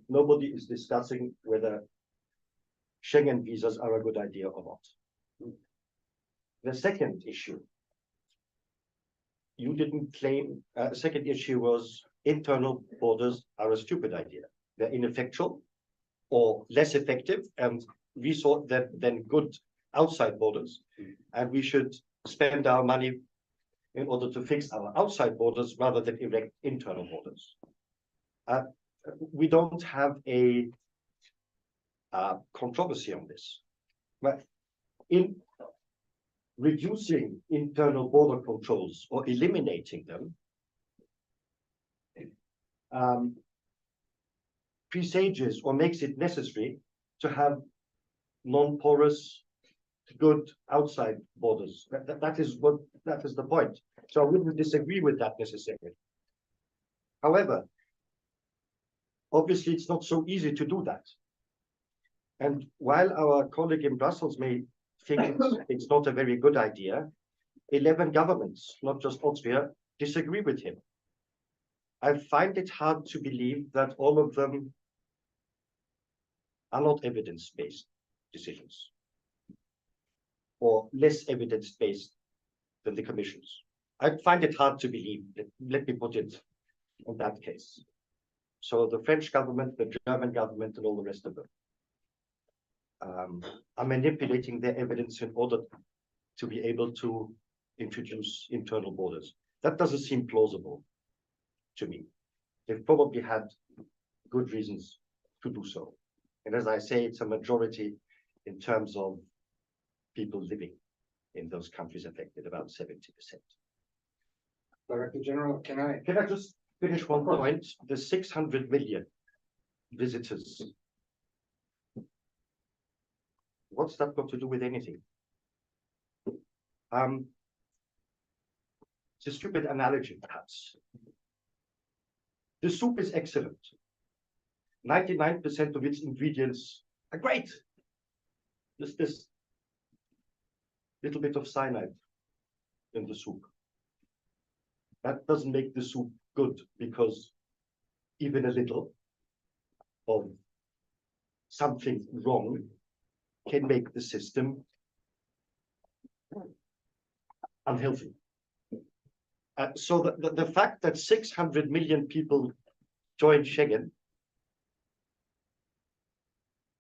nobody is discussing whether Schengen visas are a good idea or not. The second issue, you didn't claim, second issue was internal borders are a stupid idea. They're ineffectual or less effective and resort than good outside borders. And we should spend our money in order to fix our outside borders rather than erect internal borders. We don't have a controversy on this. But reducing internal border controls or eliminating them presages or makes it necessary to have non-porous, good outside borders. That is the point. So I wouldn't disagree with that necessarily. However, obviously it's not so easy to do that. And while our colleague in Brussels may think it's not a very good idea, 11 governments, not just Austria, disagree with him. I find it hard to believe that all of them are not evidence-based decisions, or less evidence-based than the Commission's. I find it hard to believe. Let me put it in that case. So the French government, the German government, and all the rest of them are manipulating their evidence in order to be able to introduce internal borders. That doesn't seem plausible to me. They've probably had good reasons to do so. And as I say, it's a majority in terms of people living in those countries affected, about 70%. Director General, can I just finish one point? The 600 million visitors. What's that got to do with anything? It's a stupid analogy, perhaps. The soup is excellent. 99% of its ingredients are great. Just this little bit of cyanide in the soup. That doesn't make the soup good, because even a little of something wrong can make the system unhealthy. So the fact that 600 million people joined Schengen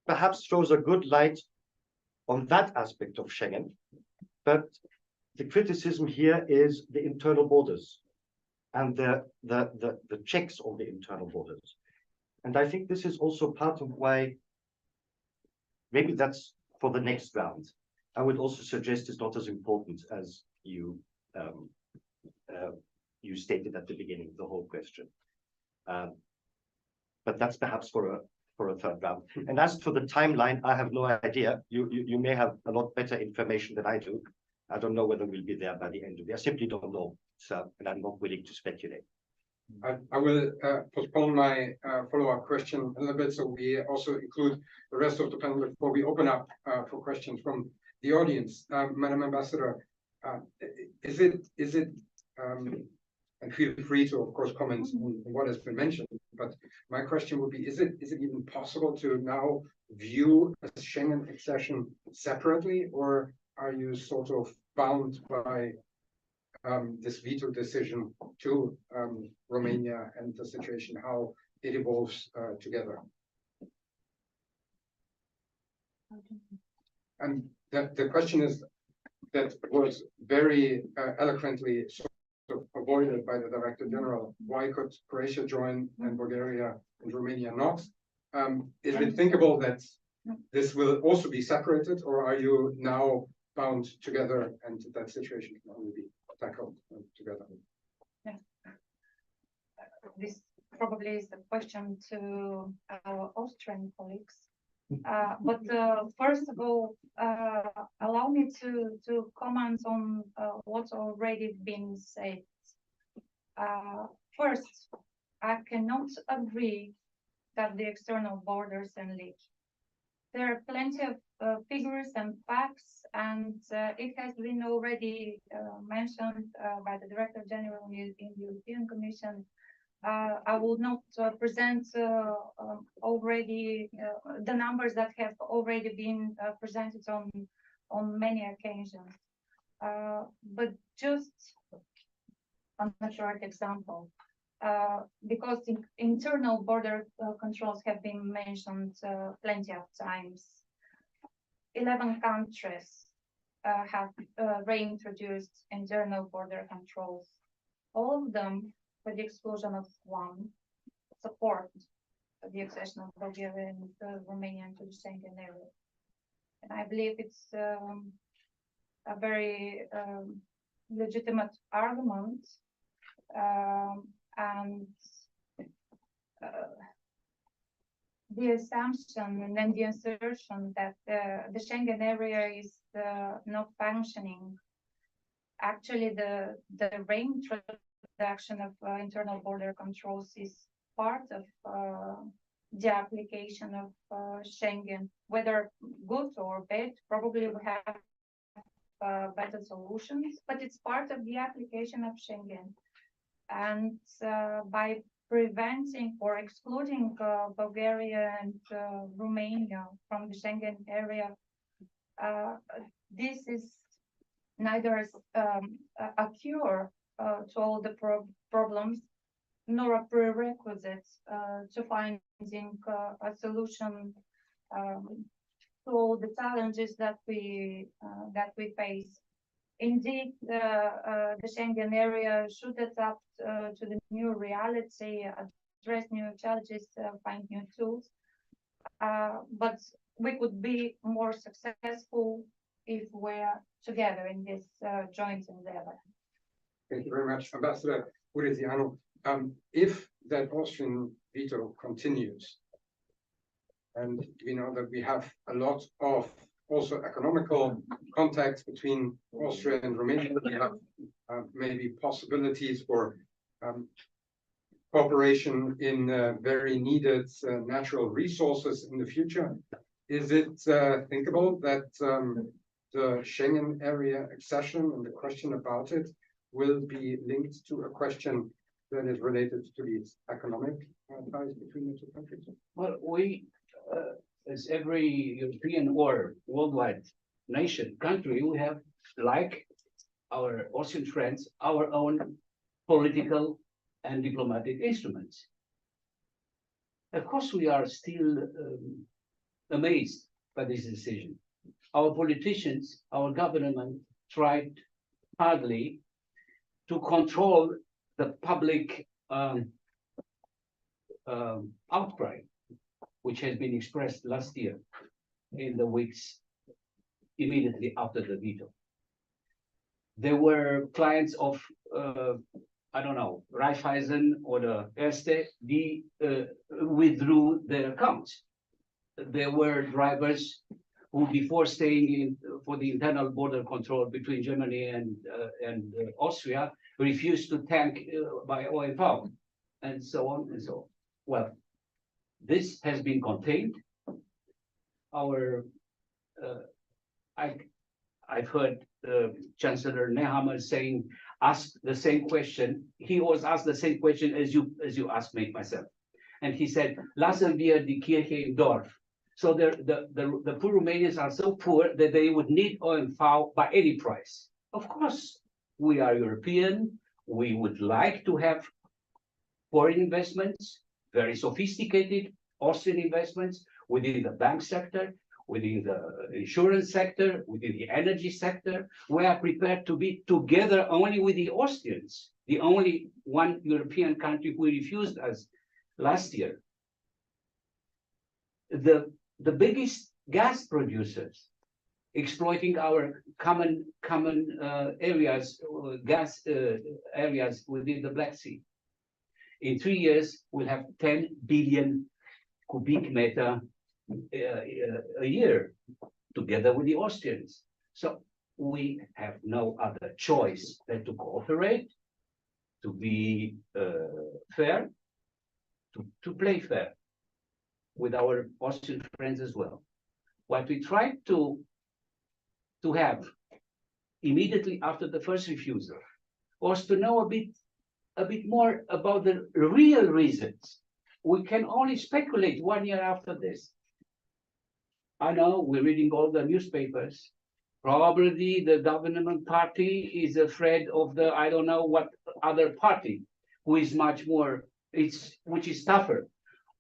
perhaps throws a good light on that aspect of Schengen, but the criticism here is the internal borders and the checks on the internal borders. And I think this is also part of why, maybe that's for the next round. I would also suggest it's not as important as you stated at the beginning of the whole question. But that's perhaps for a third round. And as for the timeline, I have no idea. You may have a lot better information than I do. I don't know whether we'll be there by the end of the year. I simply don't know. So, and I'm not willing to speculate. I will postpone my follow-up question a little bit, so we also include the rest of the panel before we open up for questions from the audience. Madam Ambassador, is it and feel free to, of course, comment on what has been mentioned, but my question would be, is it even possible to now view a Schengen accession separately, or are you sort of bound by this veto decision to Romania and the situation, how it evolves together? And the question is, that was very eloquently sort of avoided by the Director General. Why could Croatia join and Bulgaria and Romania not? Is it thinkable that this will also be separated, or are you now bound together and that situation can only be tackled together? Yeah. This probably is a question to our Austrian colleagues. But first of all, allow me to comment on what's already been said. First, I cannot agree that the external borders are leak. There are plenty of figures and facts, and it has been already mentioned by the Director General in the European Commission. I will not present already the numbers that have already been presented on many occasions. But just on a short example, because internal border controls have been mentioned plenty of times. 11 countries have reintroduced internal border controls. All of them, with the exclusion of one, support the accession of Bulgaria and Romania to the Schengen area. And I believe it's a very legitimate argument, and the assumption and then the assertion that the Schengen area is not functioning. Actually, the reintroduction of internal border controls is part of the application of Schengen, whether good or bad. Probably we have better solutions, but it's part of the application of Schengen. And by preventing or excluding Bulgaria and Romania from the Schengen area, this is neither a cure to all the problems, nor a prerequisite to finding a solution to all the challenges that we face. Indeed, the Schengen area should adapt to the new reality, address new challenges, find new tools. But we could be more successful if we're together in this joint endeavor. Thank you very much, Ambassador Uriziano. If that Austrian veto continues, and we know that we have a lot of also economical contacts between Austria and Romania, we have maybe possibilities for cooperation in very needed natural resources in the future. Is it thinkable that the Schengen area accession and the question about it will be linked to a question that is related to these economic ties between the two countries? Well, we, as every European or worldwide country, we have, like our Austrian friends, our own political and diplomatic instruments. Of course, we are still amazed by this decision. Our politicians, our government tried hardly to control the public outcry, which has been expressed last year in the weeks immediately after the veto. There were clients of, I don't know, Raiffeisen or the Erste, withdrew their accounts. There were drivers who, before staying in for the internal border control between Germany and Austria, refused to tank by OMV, and so on and so on. Well, this has been contained. Our, I've heard Chancellor Nehammer saying, ask the same question. He was asked the same question as you asked me myself, and he said, "Lassen wir die Kirche im Dorf." So the poor Romanians are so poor that they would need OMV by any price. Of course, we are European. We would like to have foreign investments, very sophisticated Austrian investments within the bank sector, within the insurance sector, within the energy sector. We are prepared to be together only with the Austrians, the only one European country who refused us last year. The biggest gas producers exploiting our common areas, gas areas within the Black Sea. In 3 years, we'll have 10 billion cubic meter a year together with the Austrians. So we have no other choice than to cooperate, to be fair, to play fair with our Austrian friends as well. What we tried to have immediately after the first refusal was to know a bit more about the real reasons. We can only speculate 1 year after this. I know we're reading all the newspapers. Probably the government party is afraid of the, I don't know what other party, who is much more, which is tougher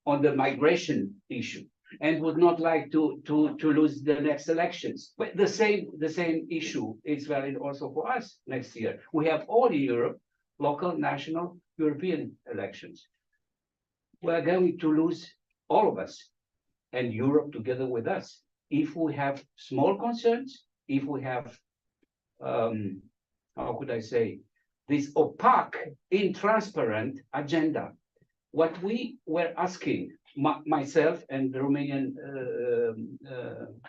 on the migration issue, and would not like to lose the next elections. But the same issue is valid also for us next year. We have all in Europe, local, national, European elections. We're going to lose, all of us, and Europe together with us, if we have small concerns, if we have how could I say, this opaque, intransparent agenda. What we were asking, myself and the Romanian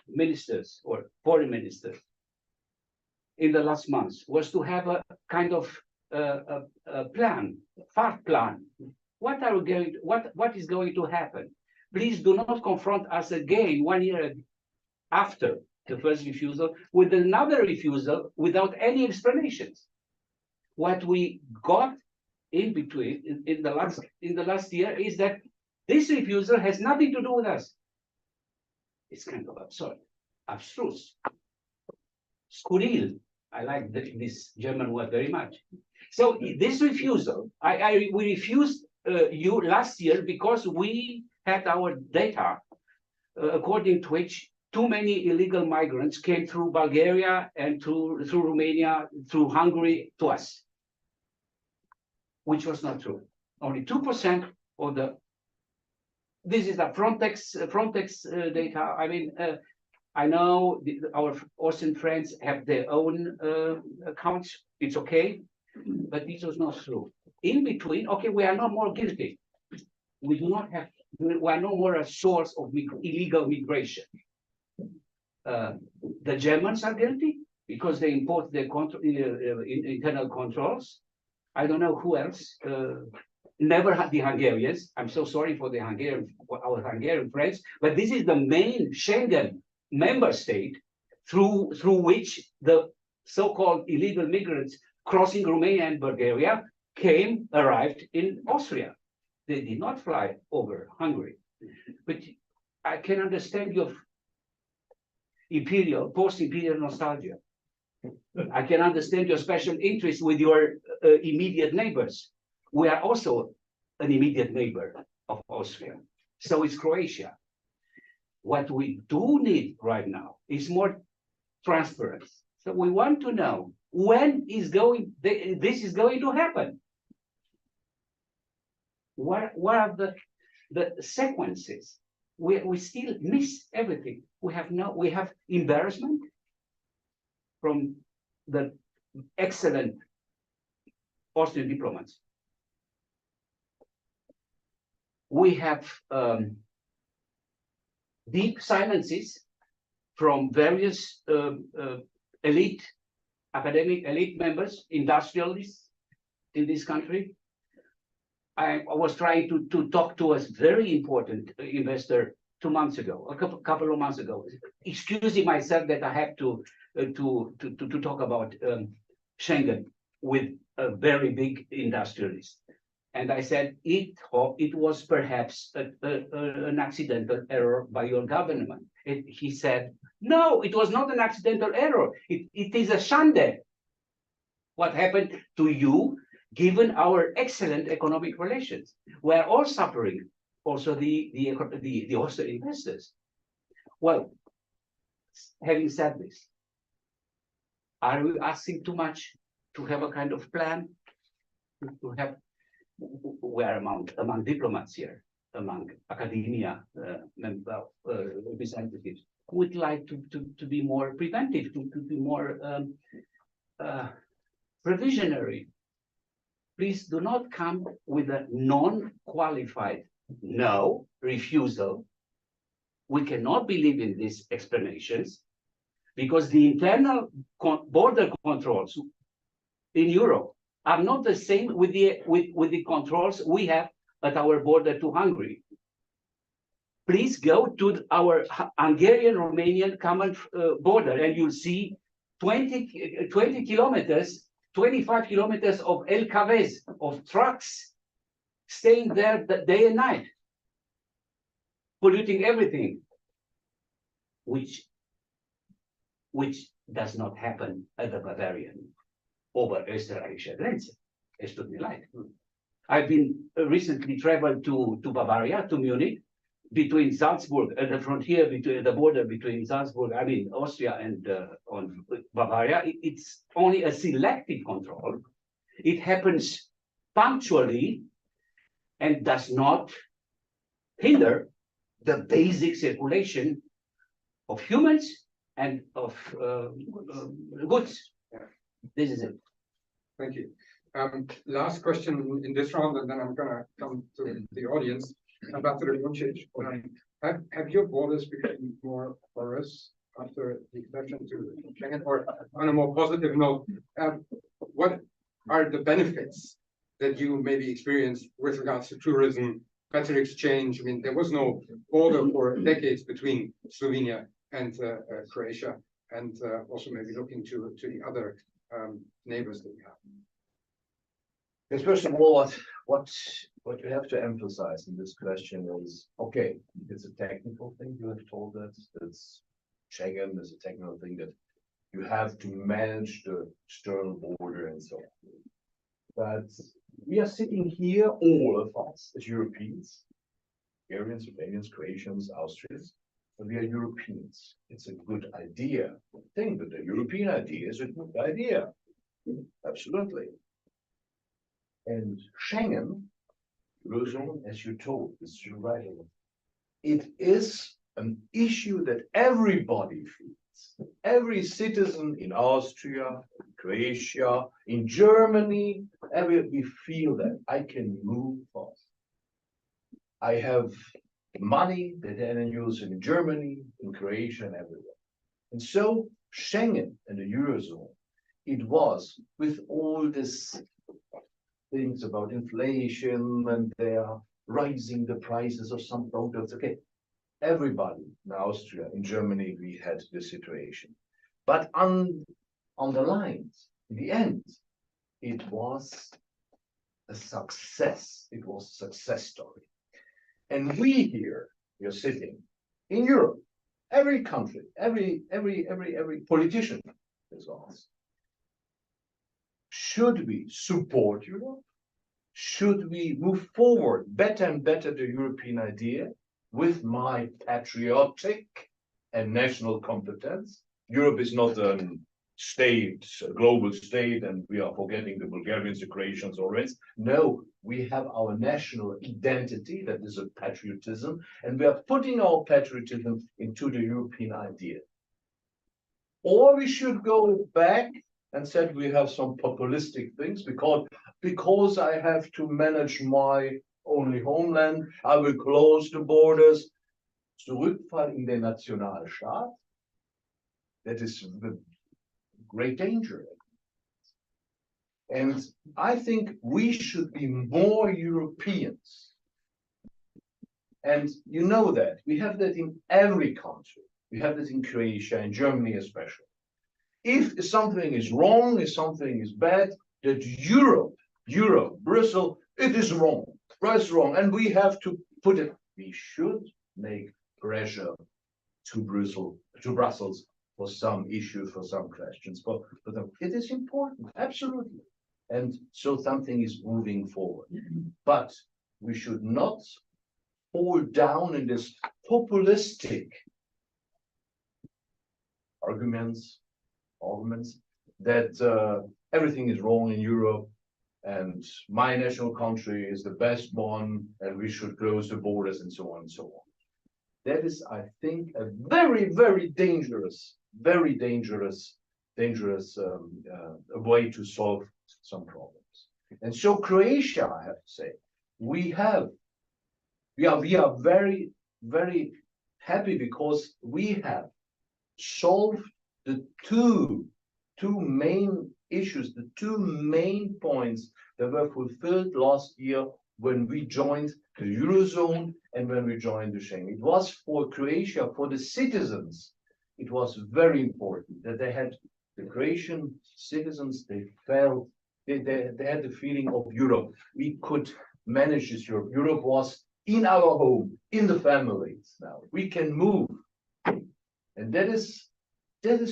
ministers or foreign ministers in the last months, was to have a kind of a plan, FARC plan. What are we going? What is going to happen? Please do not confront us again 1 year after the first refusal with another refusal without any explanations. What we got in between in the last year is that this refusal has nothing to do with us. It's kind of absurd, abstruse, skurril. I like this German word very much. So this refusal, we refused you last year because we had our data according to which too many illegal migrants came through Bulgaria and through Romania, through Hungary to us, which was not true. Only 2% of the. This is the Frontex data. I mean, I know our Austrian friends have their own accounts. It's okay, but this was not true. In between, okay, we are no more guilty. We do not have. We are no more a source of illegal migration. The Germans are guilty because they import their internal controls. I don't know who else. Never had the Hungarians. I'm so sorry for our Hungarian friends, but this is the main Schengen member state through which the so-called illegal migrants crossing Romania and Bulgaria arrived in Austria. They did not fly over Hungary. But I can understand your post-imperial nostalgia. I can understand your special interest with your immediate neighbors. We are also an immediate neighbor of Austria. So is Croatia. What we do need right now is more transparency. So we want to know when this is going to happen. What are the sequences? We still miss everything. We have embarrassment from the excellent Austrian diplomats. We have deep silences from various academic elite members, industrialists in this country. I was trying to talk to a very important investor 2 months ago, a couple of months ago, excusing myself that I have to talk about Schengen with a very big industrialist. And I said, it was perhaps an accidental error by your government. He said, no, it was not an accidental error. It is a shande. What happened to you, given our excellent economic relations? We are all suffering, also the Austrian investors. Well, having said this, are we asking too much to have a kind of plan? We are among diplomats here, among academia representatives, who would like to be more preventive, to be more provisionary. Please do not come with a non-qualified no, refusal. We cannot believe in these explanations because the internal border controls in Europe are not the same with the controls we have at our border to Hungary. Please go to our Hungarian-Romanian common border and you'll see 20 kilometers, 25 kilometers of LKWs, of trucks, staying there day and night, polluting everything, which does not happen at the Bavarian Oberösterreichische Grenze. Es tut mir leid. I've been recently traveled to Bavaria, to Munich, between Salzburg at the frontier, between the border between Salzburg, I mean Austria and on Bavaria. It's only a selective control. It happens punctually and does not hinder the basic circulation of humans and of goods. This is it. Thank you. Last question in this round, and then I'm gonna come to the audience. Ambassador Vuncic, have your borders become more porous after the accession to Schengen? Or on a more positive note, what are the benefits that you maybe experienced with regards to tourism, better exchange? I mean, there was no border for decades between Slovenia and Croatia, and also maybe looking to the other neighbors that we have. Yes, first of all, what you have to emphasize in this question is, okay, it's a technical thing. You have told that it's Schengen is a technical thing that you have to manage the external border and so on. But we are sitting here, all of us as Europeans, Bulgarians, Romanians, Croatians, Austrians, but we are Europeans. It's a good idea. I think that the European idea is a good idea. Absolutely. And Schengen, Eurozone, as you told, is right. It is an issue that everybody feels. Every citizen in Austria, Croatia, in Germany, we feel that I can move fast. I have money that I can use in Germany, in Croatia, and everywhere. And so Schengen and the Eurozone, it was with all this things about inflation and they are rising the prices of some products. Okay, everybody in Austria, in Germany, we had this situation. But on the lines, in the end, it was a success. It was a success story. And we here, we are sitting in Europe, every country, every politician is asked. Should we support Europe? Should we move forward better and better the European idea with my patriotic and national competence? Europe is not a state, a global state, and we are forgetting the Bulgarians, the Croatians, or Reds. No, we have our national identity, that is a patriotism, and we are putting our patriotism into the European idea. Or we should go back and said we have some populistic things because I have to manage my only homeland, I will close the borders. Zurückfall in den Nationalstaat. That is the great danger. And I think we should be more Europeans. And you know that. We have that in every country. We have that in Croatia, in Germany especially. If something is wrong, if something is bad, that Europe, Brussels, it is wrong. It's wrong. And we have to put it, we should make pressure to Brussels for some issues, for some questions. But it is important, absolutely. And so something is moving forward. But we should not fall down in this populistic arguments that everything is wrong in Europe and my national country is the best one and we should close the borders and so on and so on. That is, I think, a very, very dangerous way to solve some problems. And so Croatia, I have to say, we are very, very happy because we have solved the two main issues, the two main points that were fulfilled last year when we joined the Eurozone and when we joined the Schengen. It was for Croatia, for the citizens, it was very important that they had the Croatian citizens, they felt, they had the feeling of Europe. We could manage this Europe. Europe was in our home, in the families now. We can move. And that is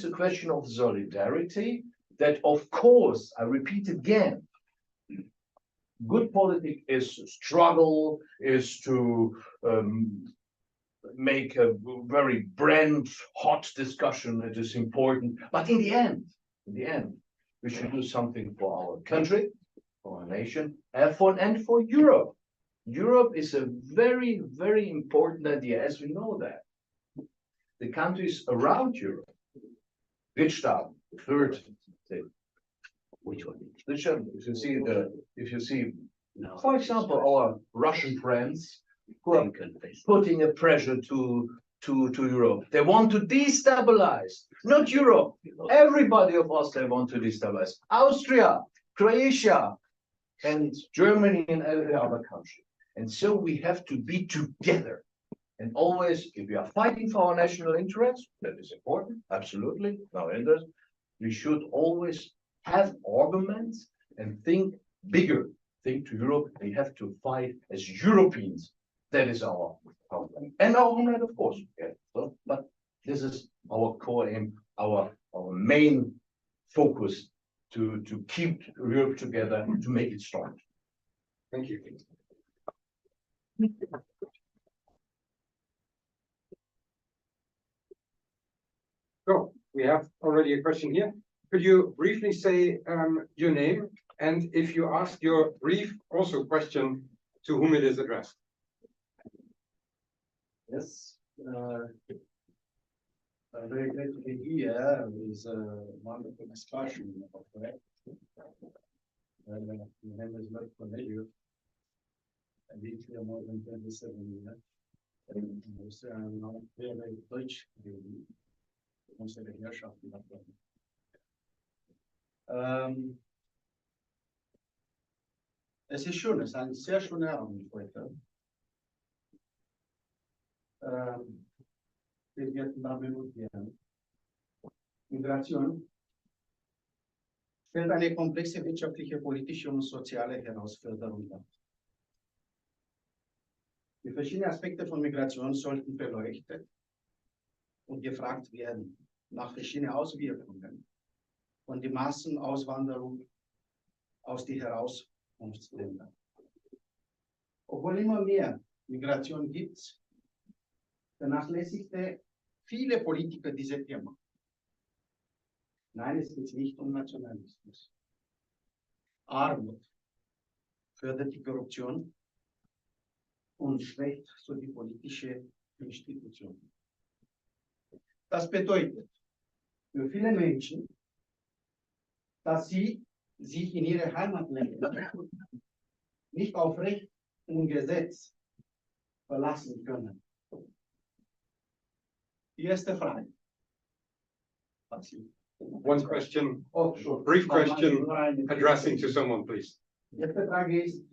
a question of solidarity that, of course, I repeat again, good politics is to struggle, is to make a very brand hot discussion. It is important. But in the end, we should do something for our country, for our nation, and for Europe. Europe is a very, very important idea, as we know that. The countries around Europe, Richtstaat, the third Which one? The German, if you see, No. for example, our Russian friends who are Lincoln face. putting a pressure to Europe. They want to destabilize, not Europe. Everybody of Austria want to destabilize. Austria, Croatia, and Germany and every other country. And so we have to be together. And always, if we are fighting for our national interests, that is important, absolutely, our interest, we should always have arguments and think bigger. Think to Europe, we have to fight as Europeans. That is our problem. And our homeland, of course. Yeah. So, but this is our core aim, our main focus to keep Europe together, to make it strong. Thank you. So we have already a question here. Could you briefly say your name and if you ask your brief also question to whom it is addressed? Yes, very glad to be here with a wonderful discussion of that. My name is not familiar. I live here more than 27 years. And also I'm now very Deutsch. Unsere Herrschaften davon. Es ist schön, es ist ein sehr schöner Abend heute. Sehr geehrte Damen und Herren, Migration stellt eine komplexe wirtschaftliche, politische und soziale Herausforderung dar. Die verschiedenen Aspekte von Migration sollten beleuchtet und gefragt werden nach verschiedenen Auswirkungen von der Massenauswanderung aus den Herkunftsländern. Obwohl immer mehr Migration gibt, vernachlässigte viele Politiker dieses Thema. Nein, es geht nicht um Nationalismus. Armut fördert die Korruption und schwächt so die politische Institution. Das bedeutet für viele Menschen, dass sie sich in ihre Heimatländer nicht auf Recht und Gesetz verlassen können. Die erste Frage. One question, Oh, sure. brief question addressing to someone, please. Die erste Frage ist,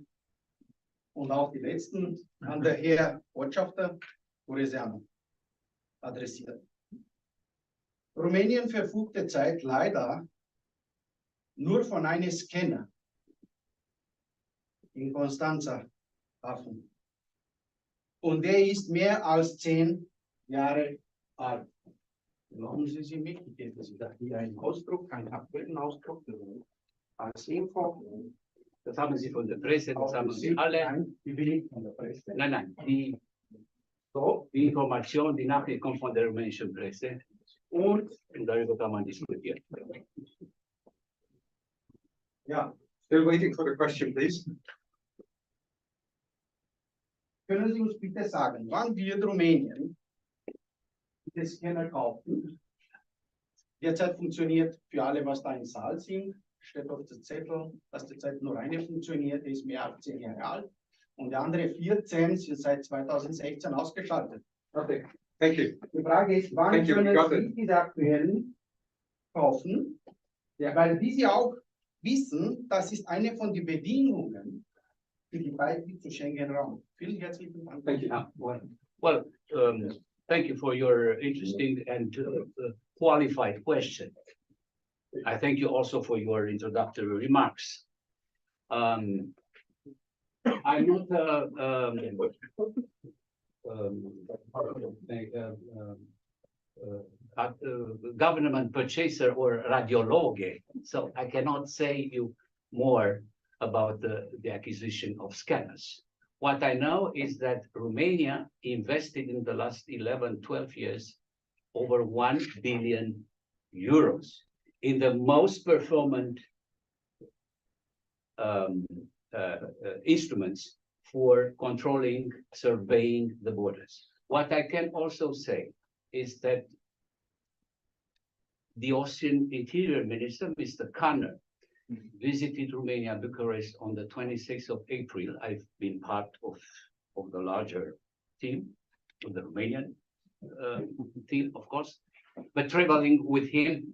und auch die letzten, an der Herr Botschafter Buresiano adressiert. Rumänien verfügt derzeit leider nur von einem Scanner in Constanța Hafen. Und der ist mehr als 10 Jahre alt. Warum Sie sie mitgegeben? Sie da hier ein Ausdruck, ein Abbildenausdruck als Info. Das haben Sie von der Presse, das haben Sie alle. Nein, die will ich von der Presse. Nein, die Information, die Nachricht kommt von der rumänischen Presse und darüber kann man diskutieren. Yeah, still waiting for the question, please. Können Sie uns bitte sagen, wann wird Rumänien den Scanner kaufen? Derzeit funktioniert für alle, was da im Saal sind, steht auf der Zettel, dass derzeit nur eine funktioniert, die ist mehr als 10 Jahre alt. Und die andere 14 sind seit 2016 ausgeschaltet. Okay, thank you. Die Frage ist, wann Thank you, we got können Sie diese aktuellen kaufen? Ja, weil diese auch wissen, das ist eine von den Bedingungen für die Beitritt zu Schengen-Raum. Vielen herzlichen Dank. Thank you. Well, thank you for your interesting and qualified question. I thank you also for your introductory remarks. I'm not a government purchaser or radiologue, so I cannot say you more about the acquisition of scanners. What I know is that Romania invested in the last 11, 12 years over 1 billion euros in the most performant instruments for controlling, surveying the borders. What I can also say is that the Austrian Interior Minister, Mr. Kanner, visited Romania, Bucharest on the 26th of April. I've been part of the larger team, of the Romanian team, of course, but traveling with him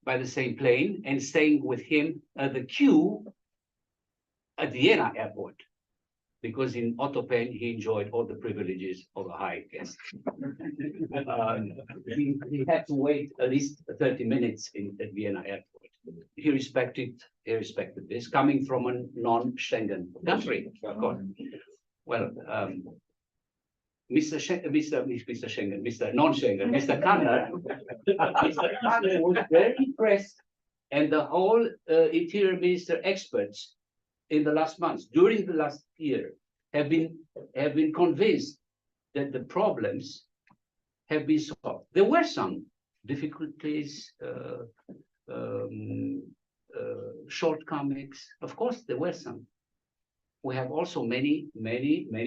by the same plane and staying with him at the queue at Vienna airport, because in Ottopen he enjoyed all the privileges of a high guest. He had to wait at least 30 minutes at Vienna airport. He respected this, coming from a non-Schengen country, of course. Well, Mr. Non-Schengen, Mr. Kanner, Mr. Kanner was very impressed, and the whole interior minister experts in the last months, during the last year, have been convinced that the problems have been solved. There were some difficulties, shortcomings. Of course, there were some. We have also many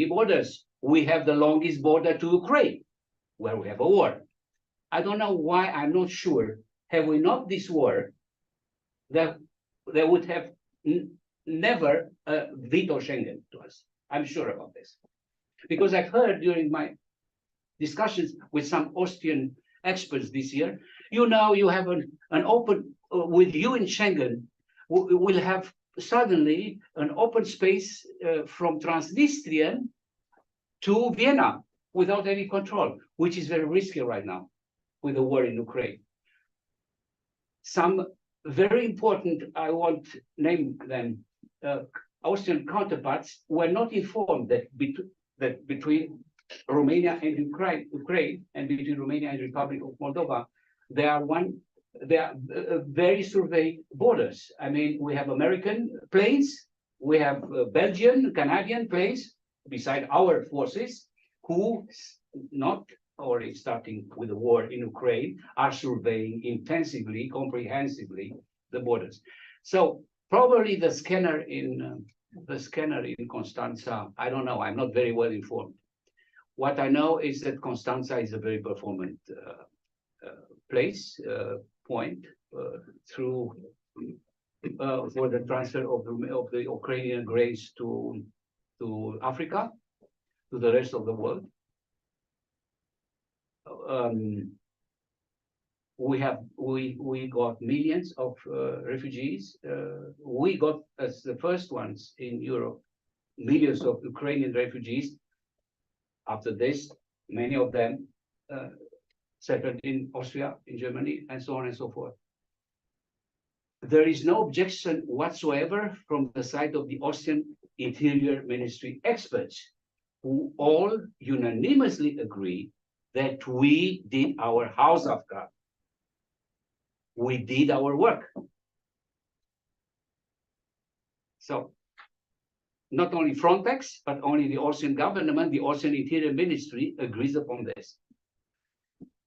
borders. We have the longest border to Ukraine, where we have a war. I don't know why, I'm not sure. Have we not this war, that they would have never veto Schengen to us. I'm sure about this. Because I've heard during my discussions with some Austrian experts this year, you know, you have an open, with you in Schengen, we'll have suddenly an open space from Transnistrian to Vienna without any control, which is very risky right now with the war in Ukraine. Some very important, I won't name them, Austrian counterparts were not informed that between Romania and Ukraine and between Romania and Republic of Moldova, there are very surveyed borders. I mean, we have American planes, we have Belgian, Canadian planes, beside our forces, who not already starting with the war in Ukraine, are surveying intensively, comprehensively the borders. So probably the scanner in Constanța, I don't know, I'm not very well informed. What I know is that Constanța is a very performant place, point through for the transfer of the Ukrainian grains to Africa, to the rest of the world. We got millions of refugees. We got, as the first ones in Europe, millions of Ukrainian refugees. After this, many of them settled in Austria, in Germany, and so on and so forth. There is no objection whatsoever from the side of the Austrian Interior Ministry experts, who all unanimously agree that we did our Hausaufgaben. We did our work. So not only Frontex, but only the Austrian government, the Austrian Interior Ministry agrees upon this.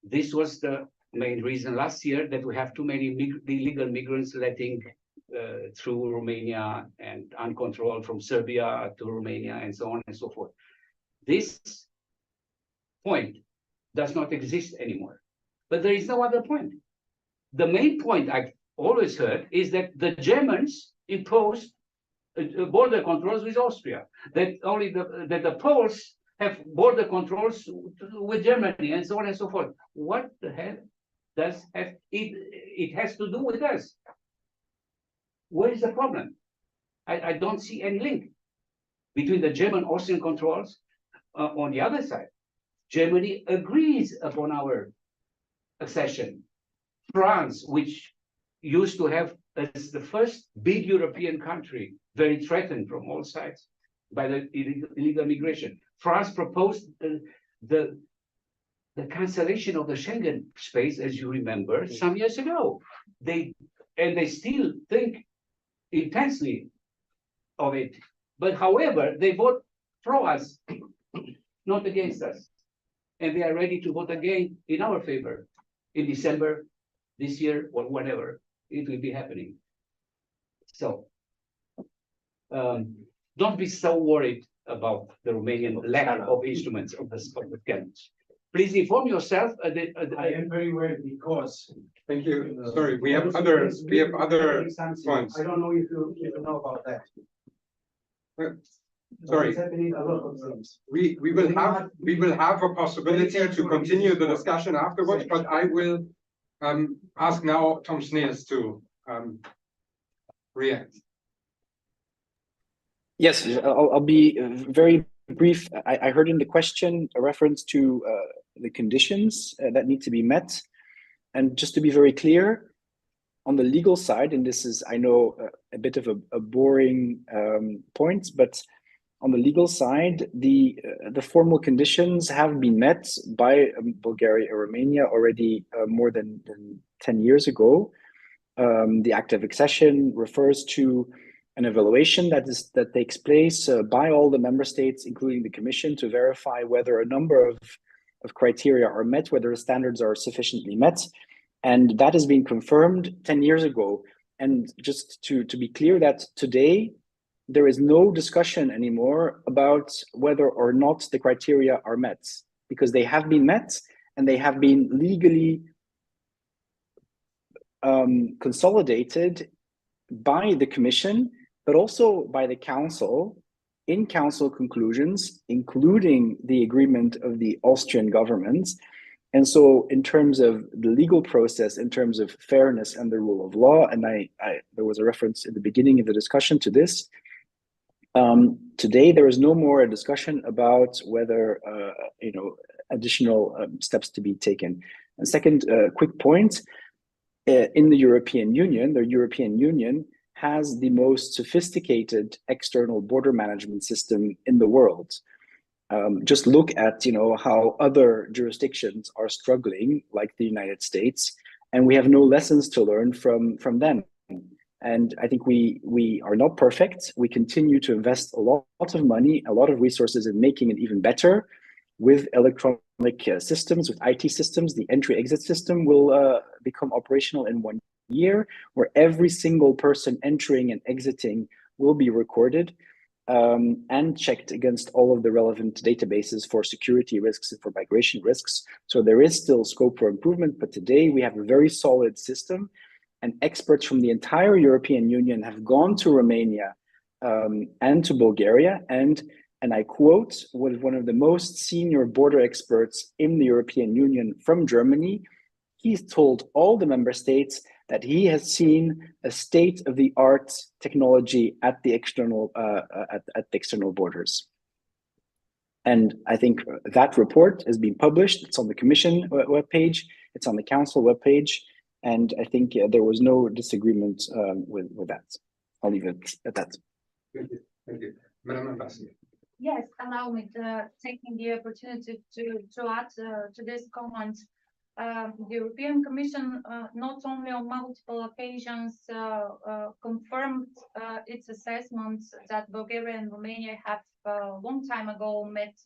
This was the main reason last year that we have too many illegal migrants letting through Romania and uncontrolled from Serbia to Romania and so on and so forth. This point does not exist anymore. But there is no other point. The main point I've always heard is that the Germans imposed border controls with Austria, that only that the Poles have border controls with Germany and so on and so forth. What the hell does it has to do with us? Where is the problem? I don't see any link between the German-Austrian controls. On the other side, Germany agrees upon our accession. France, which used to have as the first big European country, very threatened from all sides by the illegal migration. France proposed the cancellation of the Schengen space, as you remember, some years ago. They still think intensely of it. But however, they vote pro us, not against us. And they are ready to vote again in our favor in December this year or whenever it will be happening. So don't be so worried about the Romanian lack of instruments of the scanners. Please inform yourself. I am very well because. Thank you. Sorry, we have other points. I don't know if you know about that. Sorry. It's happening a lot of things. We will have a possibility to continue the discussion afterwards, but I will ask now Tom Sneers to react. Yes, I'll be very brief. I heard in the question a reference to the conditions that need to be met. And just to be very clear, on the legal side, and this is, I know, a bit of a boring point, but on the legal side, the formal conditions have been met by Bulgaria and Romania already more than 10 years ago. The act of accession refers to an evaluation that takes place by all the member states, including the Commission, to verify whether a number of criteria are met, whether the standards are sufficiently met. And that has been confirmed 10 years ago. And just to be clear that today, there is no discussion anymore about whether or not the criteria are met, because they have been met and they have been legally consolidated by the Commission, but also by the Council in Council conclusions, including the agreement of the Austrian government. And so in terms of the legal process, in terms of fairness and the rule of law, and there was a reference in the beginning of the discussion to this, today there is no more a discussion about whether additional steps to be taken. And second quick point, in the European Union has the most sophisticated external border management system in the world. Just look at how other jurisdictions are struggling, like the United States, and we have no lessons to learn from them. And I think we are not perfect. We continue to invest a lot of money, a lot of resources in making it even better with electronic systems, with IT systems. The entry-exit system will become operational in 1 year, where every single person entering and exiting will be recorded and checked against all of the relevant databases for security risks and for migration risks. So there is still scope for improvement, but today we have a very solid system, and experts from the entire European Union have gone to Romania and to Bulgaria, and I quote, with one of the most senior border experts in the European Union from Germany, he's told all the member states that he has seen a state-of-the-art technology at the external borders. And I think that report has been published. It's on the Commission webpage. It's on the Council webpage. And I think there was no disagreement with that. I'll leave it at that. Thank you. Thank you. Madam Ambassador. Yes, allow me taking the opportunity to add to this comment. The European Commission not only on multiple occasions confirmed its assessment that Bulgaria and Romania have a long time ago met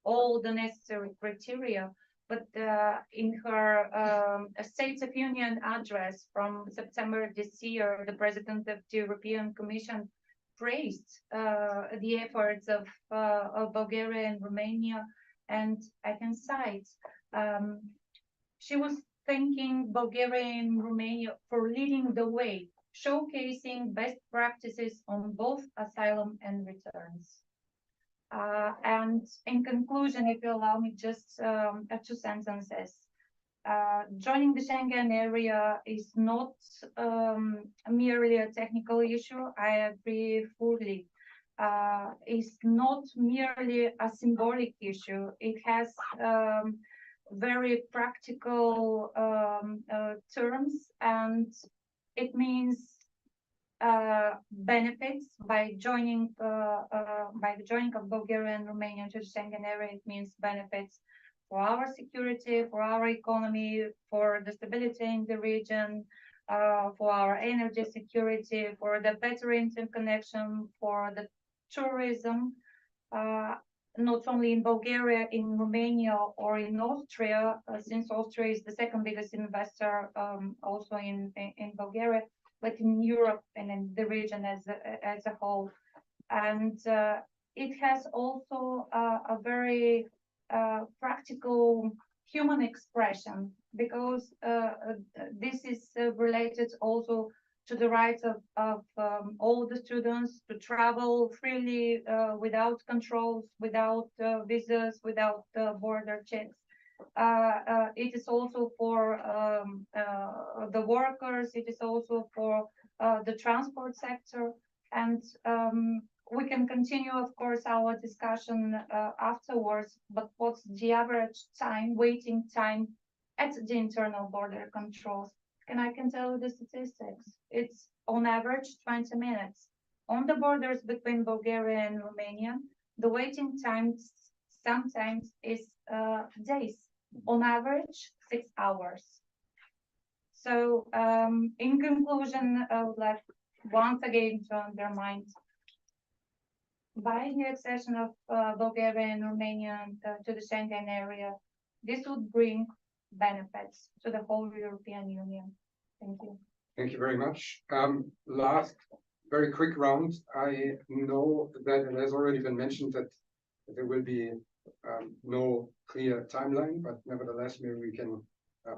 all the necessary criteria, but in her State of Union address from September this year, the President of the European Commission praised the efforts of Bulgaria and Romania, and I can cite. She was thanking Bulgaria and Romania for leading the way, showcasing best practices on both asylum and returns. And in conclusion, if you allow me just 2 sentences. Joining the Schengen area is not merely a technical issue. I agree fully. It's not merely a symbolic issue. It has very practical terms, and it means benefits by the joining of Bulgaria and Romania to the Schengen area. It means benefits for our security, for our economy, for the stability in the region, for our energy security, for the better interconnection, for the tourism, not only in Bulgaria, in Romania, or in Austria, since Austria is the second biggest investor also in Bulgaria, but in Europe and in the region as a whole. And it has also a very practical human expression, because this is related also to the rights of all the students to travel freely without controls, without visas, without border checks. It is also for the workers, it is also for the transport sector, and we can continue, of course, our discussion afterwards, but what's the average time, waiting time at the internal border controls? And I can tell you the statistics. It's on average 20 minutes. On the borders between Bulgaria and Romania, the waiting time sometimes is days. On average, 6 hours. So in conclusion, I would like once again to underline, by the accession of Bulgaria and Romania to the Schengen area, this would bring benefits to the whole European Union. Thank you. Thank you very much. Last, very quick round. I know that it has already been mentioned that there will be no clear timeline, but nevertheless, maybe we can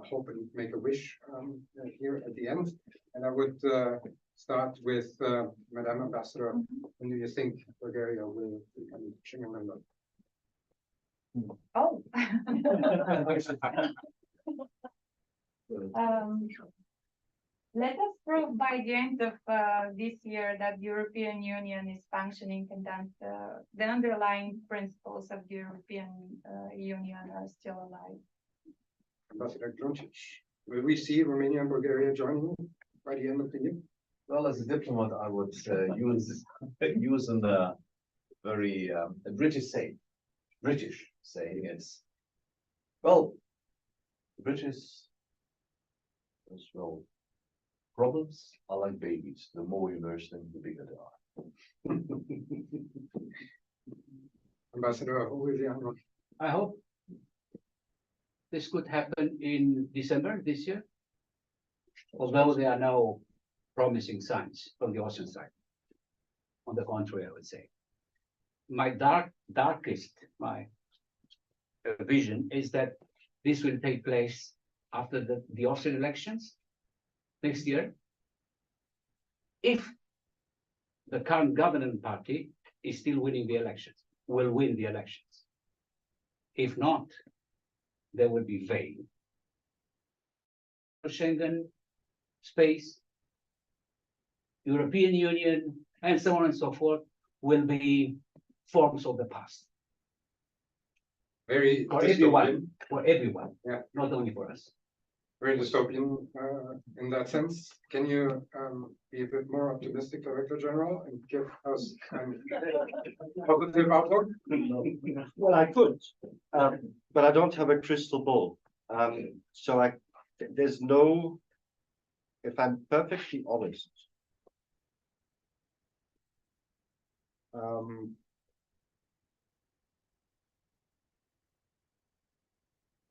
hope and make a wish here at the end. And I would start with Madam Ambassador. When do you think Bulgaria will become a Schengen member? Oh. Let us prove by the end of this year that the European Union is functioning and that the underlying principles of the European Union are still alive. Ambassador Gruncic, will we see Romania and Bulgaria joining by the end of the year? Well, as a diplomat, I would use in a very British saying it's, well, British as well. Problems are like babies. The more you nurse them, the bigger they are. Ambassador, who is the honor? I hope this could happen in December this year, although there are no promising signs from the Austrian side. On the contrary, I would say. My darkest vision is that this will take place after the Austrian elections next year, if the current governing party is still winning the elections, will win the elections. If not, there will be vain. Schengen space, European Union, and so on and so forth will be forms of the past. Very For everyone, Yeah. not only for us. Very dystopian in that sense. Can you be a bit more optimistic, Director General, and give us a positive outlook? Well, I could, but I don't have a crystal ball. So there's no, if I'm perfectly honest,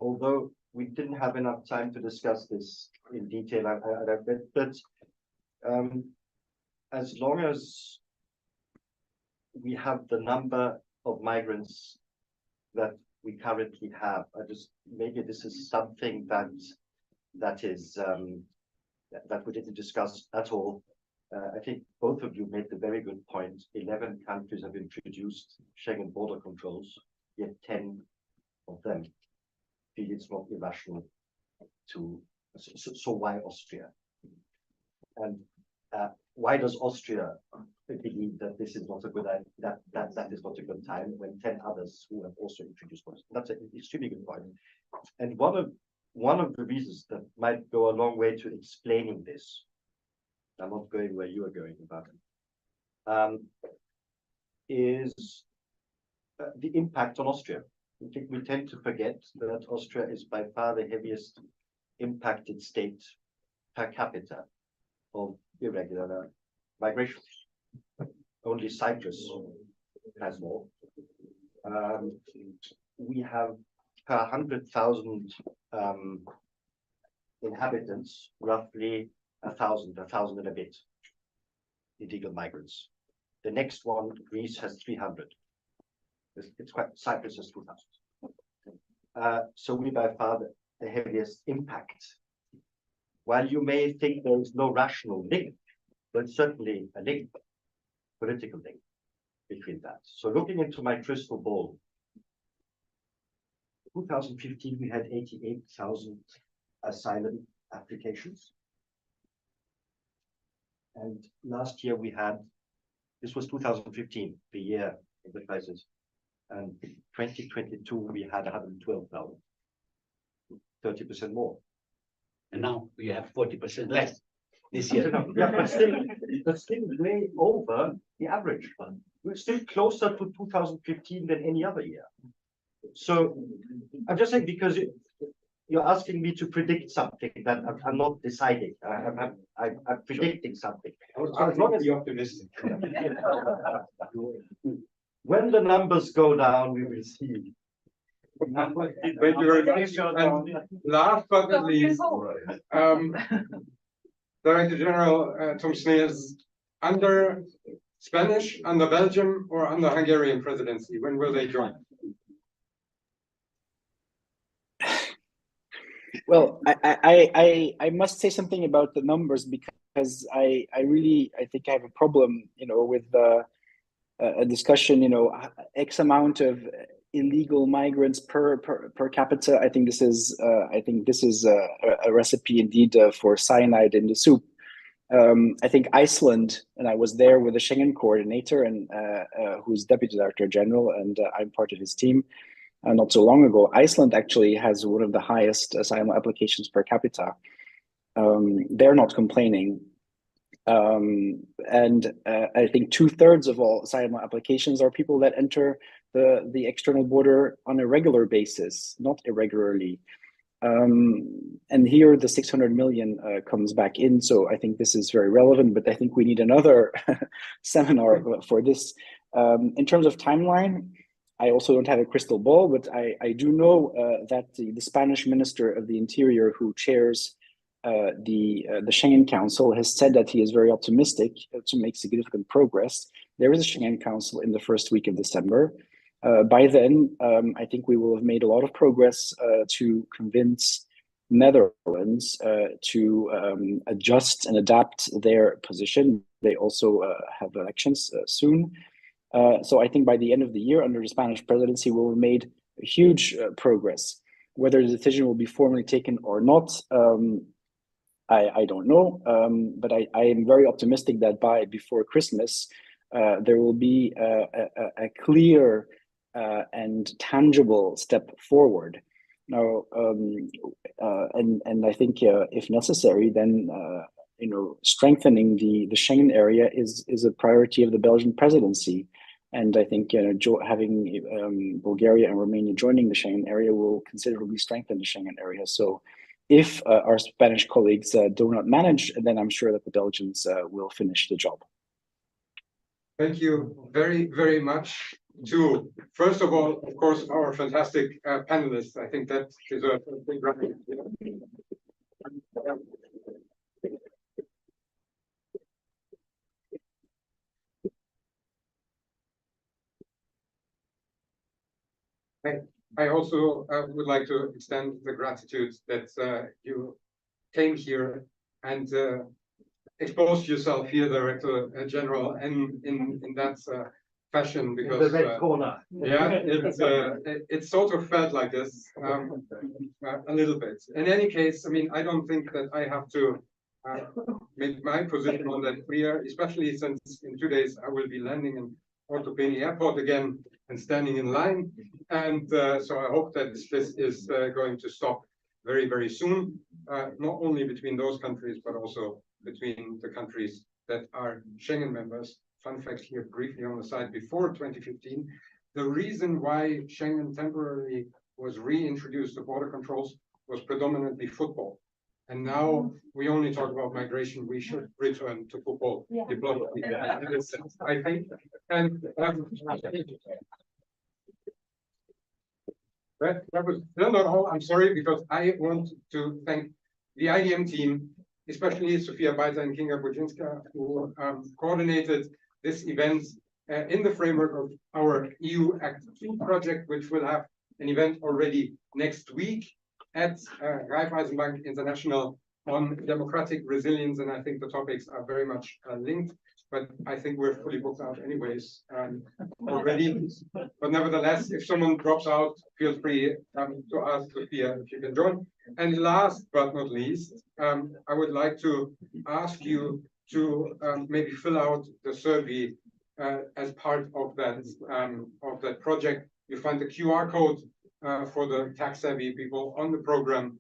although we didn't have enough time to discuss this in detail, but as long as we have the number of migrants that we currently have, maybe this is something that we didn't discuss at all. I think both of you made the very good point. 11 countries have introduced Schengen border controls, yet 10 of them feel it's not irrational to. So why Austria? And why does Austria believe that this is not a good idea? That is not a good time when 10 others who have also introduced one? That's an extremely good point. And one of the reasons that might go a long way to explaining this, I'm not going where you are going about it, is the impact on Austria. I think we tend to forget that Austria is by far the heaviest impacted state per capita of irregular migration. Only Cyprus has more. We have per 100,000 inhabitants, roughly 1,000 and a bit illegal migrants. The next one, Greece, has 300. It's quite, Cyprus has 2,000. So we by far the heaviest impact. While you may think there is no rational link, but certainly a link, political link between that. So looking into my crystal ball, 2015, we had 88,000 asylum applications. And last year we had, this was 2015, the year of the crisis. And 2022, we had 112,000, 30% more. And now we have 40% less this year. Yeah, but still way over the average. We're still closer to 2015 than any other year. So I'm just saying, because you're asking me to predict something that I'm not deciding. I'm predicting something. As long as you're optimistic. When the numbers go down, we will see. Thank you very much. And last but not least, Director General Tom Sneers, under Spanish, under Belgium, or under Hungarian presidency, when will they join? Well, I must say something about the numbers, because I think I have a problem, with a discussion, X amount of illegal migrants per capita. I think this is a recipe indeed for cyanide in the soup. I think Iceland, and I was there with the Schengen coordinator, and who's Deputy Director General, and I'm part of his team. Not so long ago, Iceland actually has one of the highest asylum applications per capita. They're not complaining. And I think 2/3 of all asylum applications are people that enter the external border on a regular basis, not irregularly. And here the 600 million comes back in. So I think this is very relevant, but I think we need another seminar for this. In terms of timeline, I also don't have a crystal ball, but I do know that the Spanish Minister of the Interior, who chairs the Schengen Council, has said that he is very optimistic to make significant progress. There is a Schengen Council in the first week of December. By then, I think we will have made a lot of progress to convince Netherlands to adjust and adapt their position. They also have elections soon. So I think by the end of the year, under the Spanish presidency, we'll have made huge progress. Whether the decision will be formally taken or not, I don't know. But I am very optimistic that before Christmas, there will be a clear and tangible step forward. Now, and I think if necessary, then strengthening the Schengen area is a priority of the Belgian presidency. And I think having Bulgaria and Romania joining the Schengen area will considerably strengthen the Schengen area. So if our Spanish colleagues do not manage, then I'm sure that the Belgians will finish the job. Thank you very, very much to, first of all, of course, our fantastic panelists. I think that deserves a big round of applause. I also would like to extend the gratitude that you came here and exposed yourself here, Director General, and in that fashion, because the red corner. Yeah, it sort of felt like this a little bit. In any case, I mean, I don't think that I have to make my position on that clear, especially since in 2 days I will be landing in Ortopeni Airport again and standing in line. And so I hope that this is going to stop very, very soon, not only between those countries, but also between the countries that are Schengen members. Fun fact here briefly on the side, before 2015, the reason why Schengen temporarily was reintroduced, the border controls, was predominantly football. And now we only talk about migration. We should return to football diplomacy. I think. And that was still not all. I'm sorry, because I want to thank the IDM team, especially Sofia Baita and Kinga Budzinska, who coordinated this event in the framework of our EU Act 2 project, which will have an event already next week at Raiffeisenbank International on democratic resilience, and I think the topics are very much linked. But I think we're fully booked out anyways already. But nevertheless, if someone drops out, feel free to ask Sophia if you can join. And last but not least, I would like to ask you to maybe fill out the survey as part of that project. You find the QR code for the tax-savvy people on the program,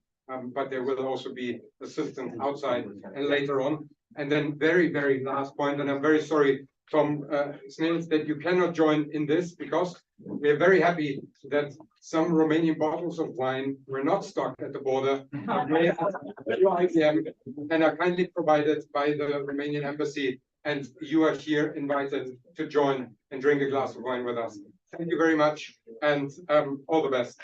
but there will also be assistance outside and later on. And then very, very last point, and I'm very sorry, Tom Snails, that you cannot join in this because we're very happy that some Romanian bottles of wine were not stocked at the border and are kindly provided by the Romanian embassy. And you are here invited to join and drink a glass of wine with us. Thank you very much, and all the best.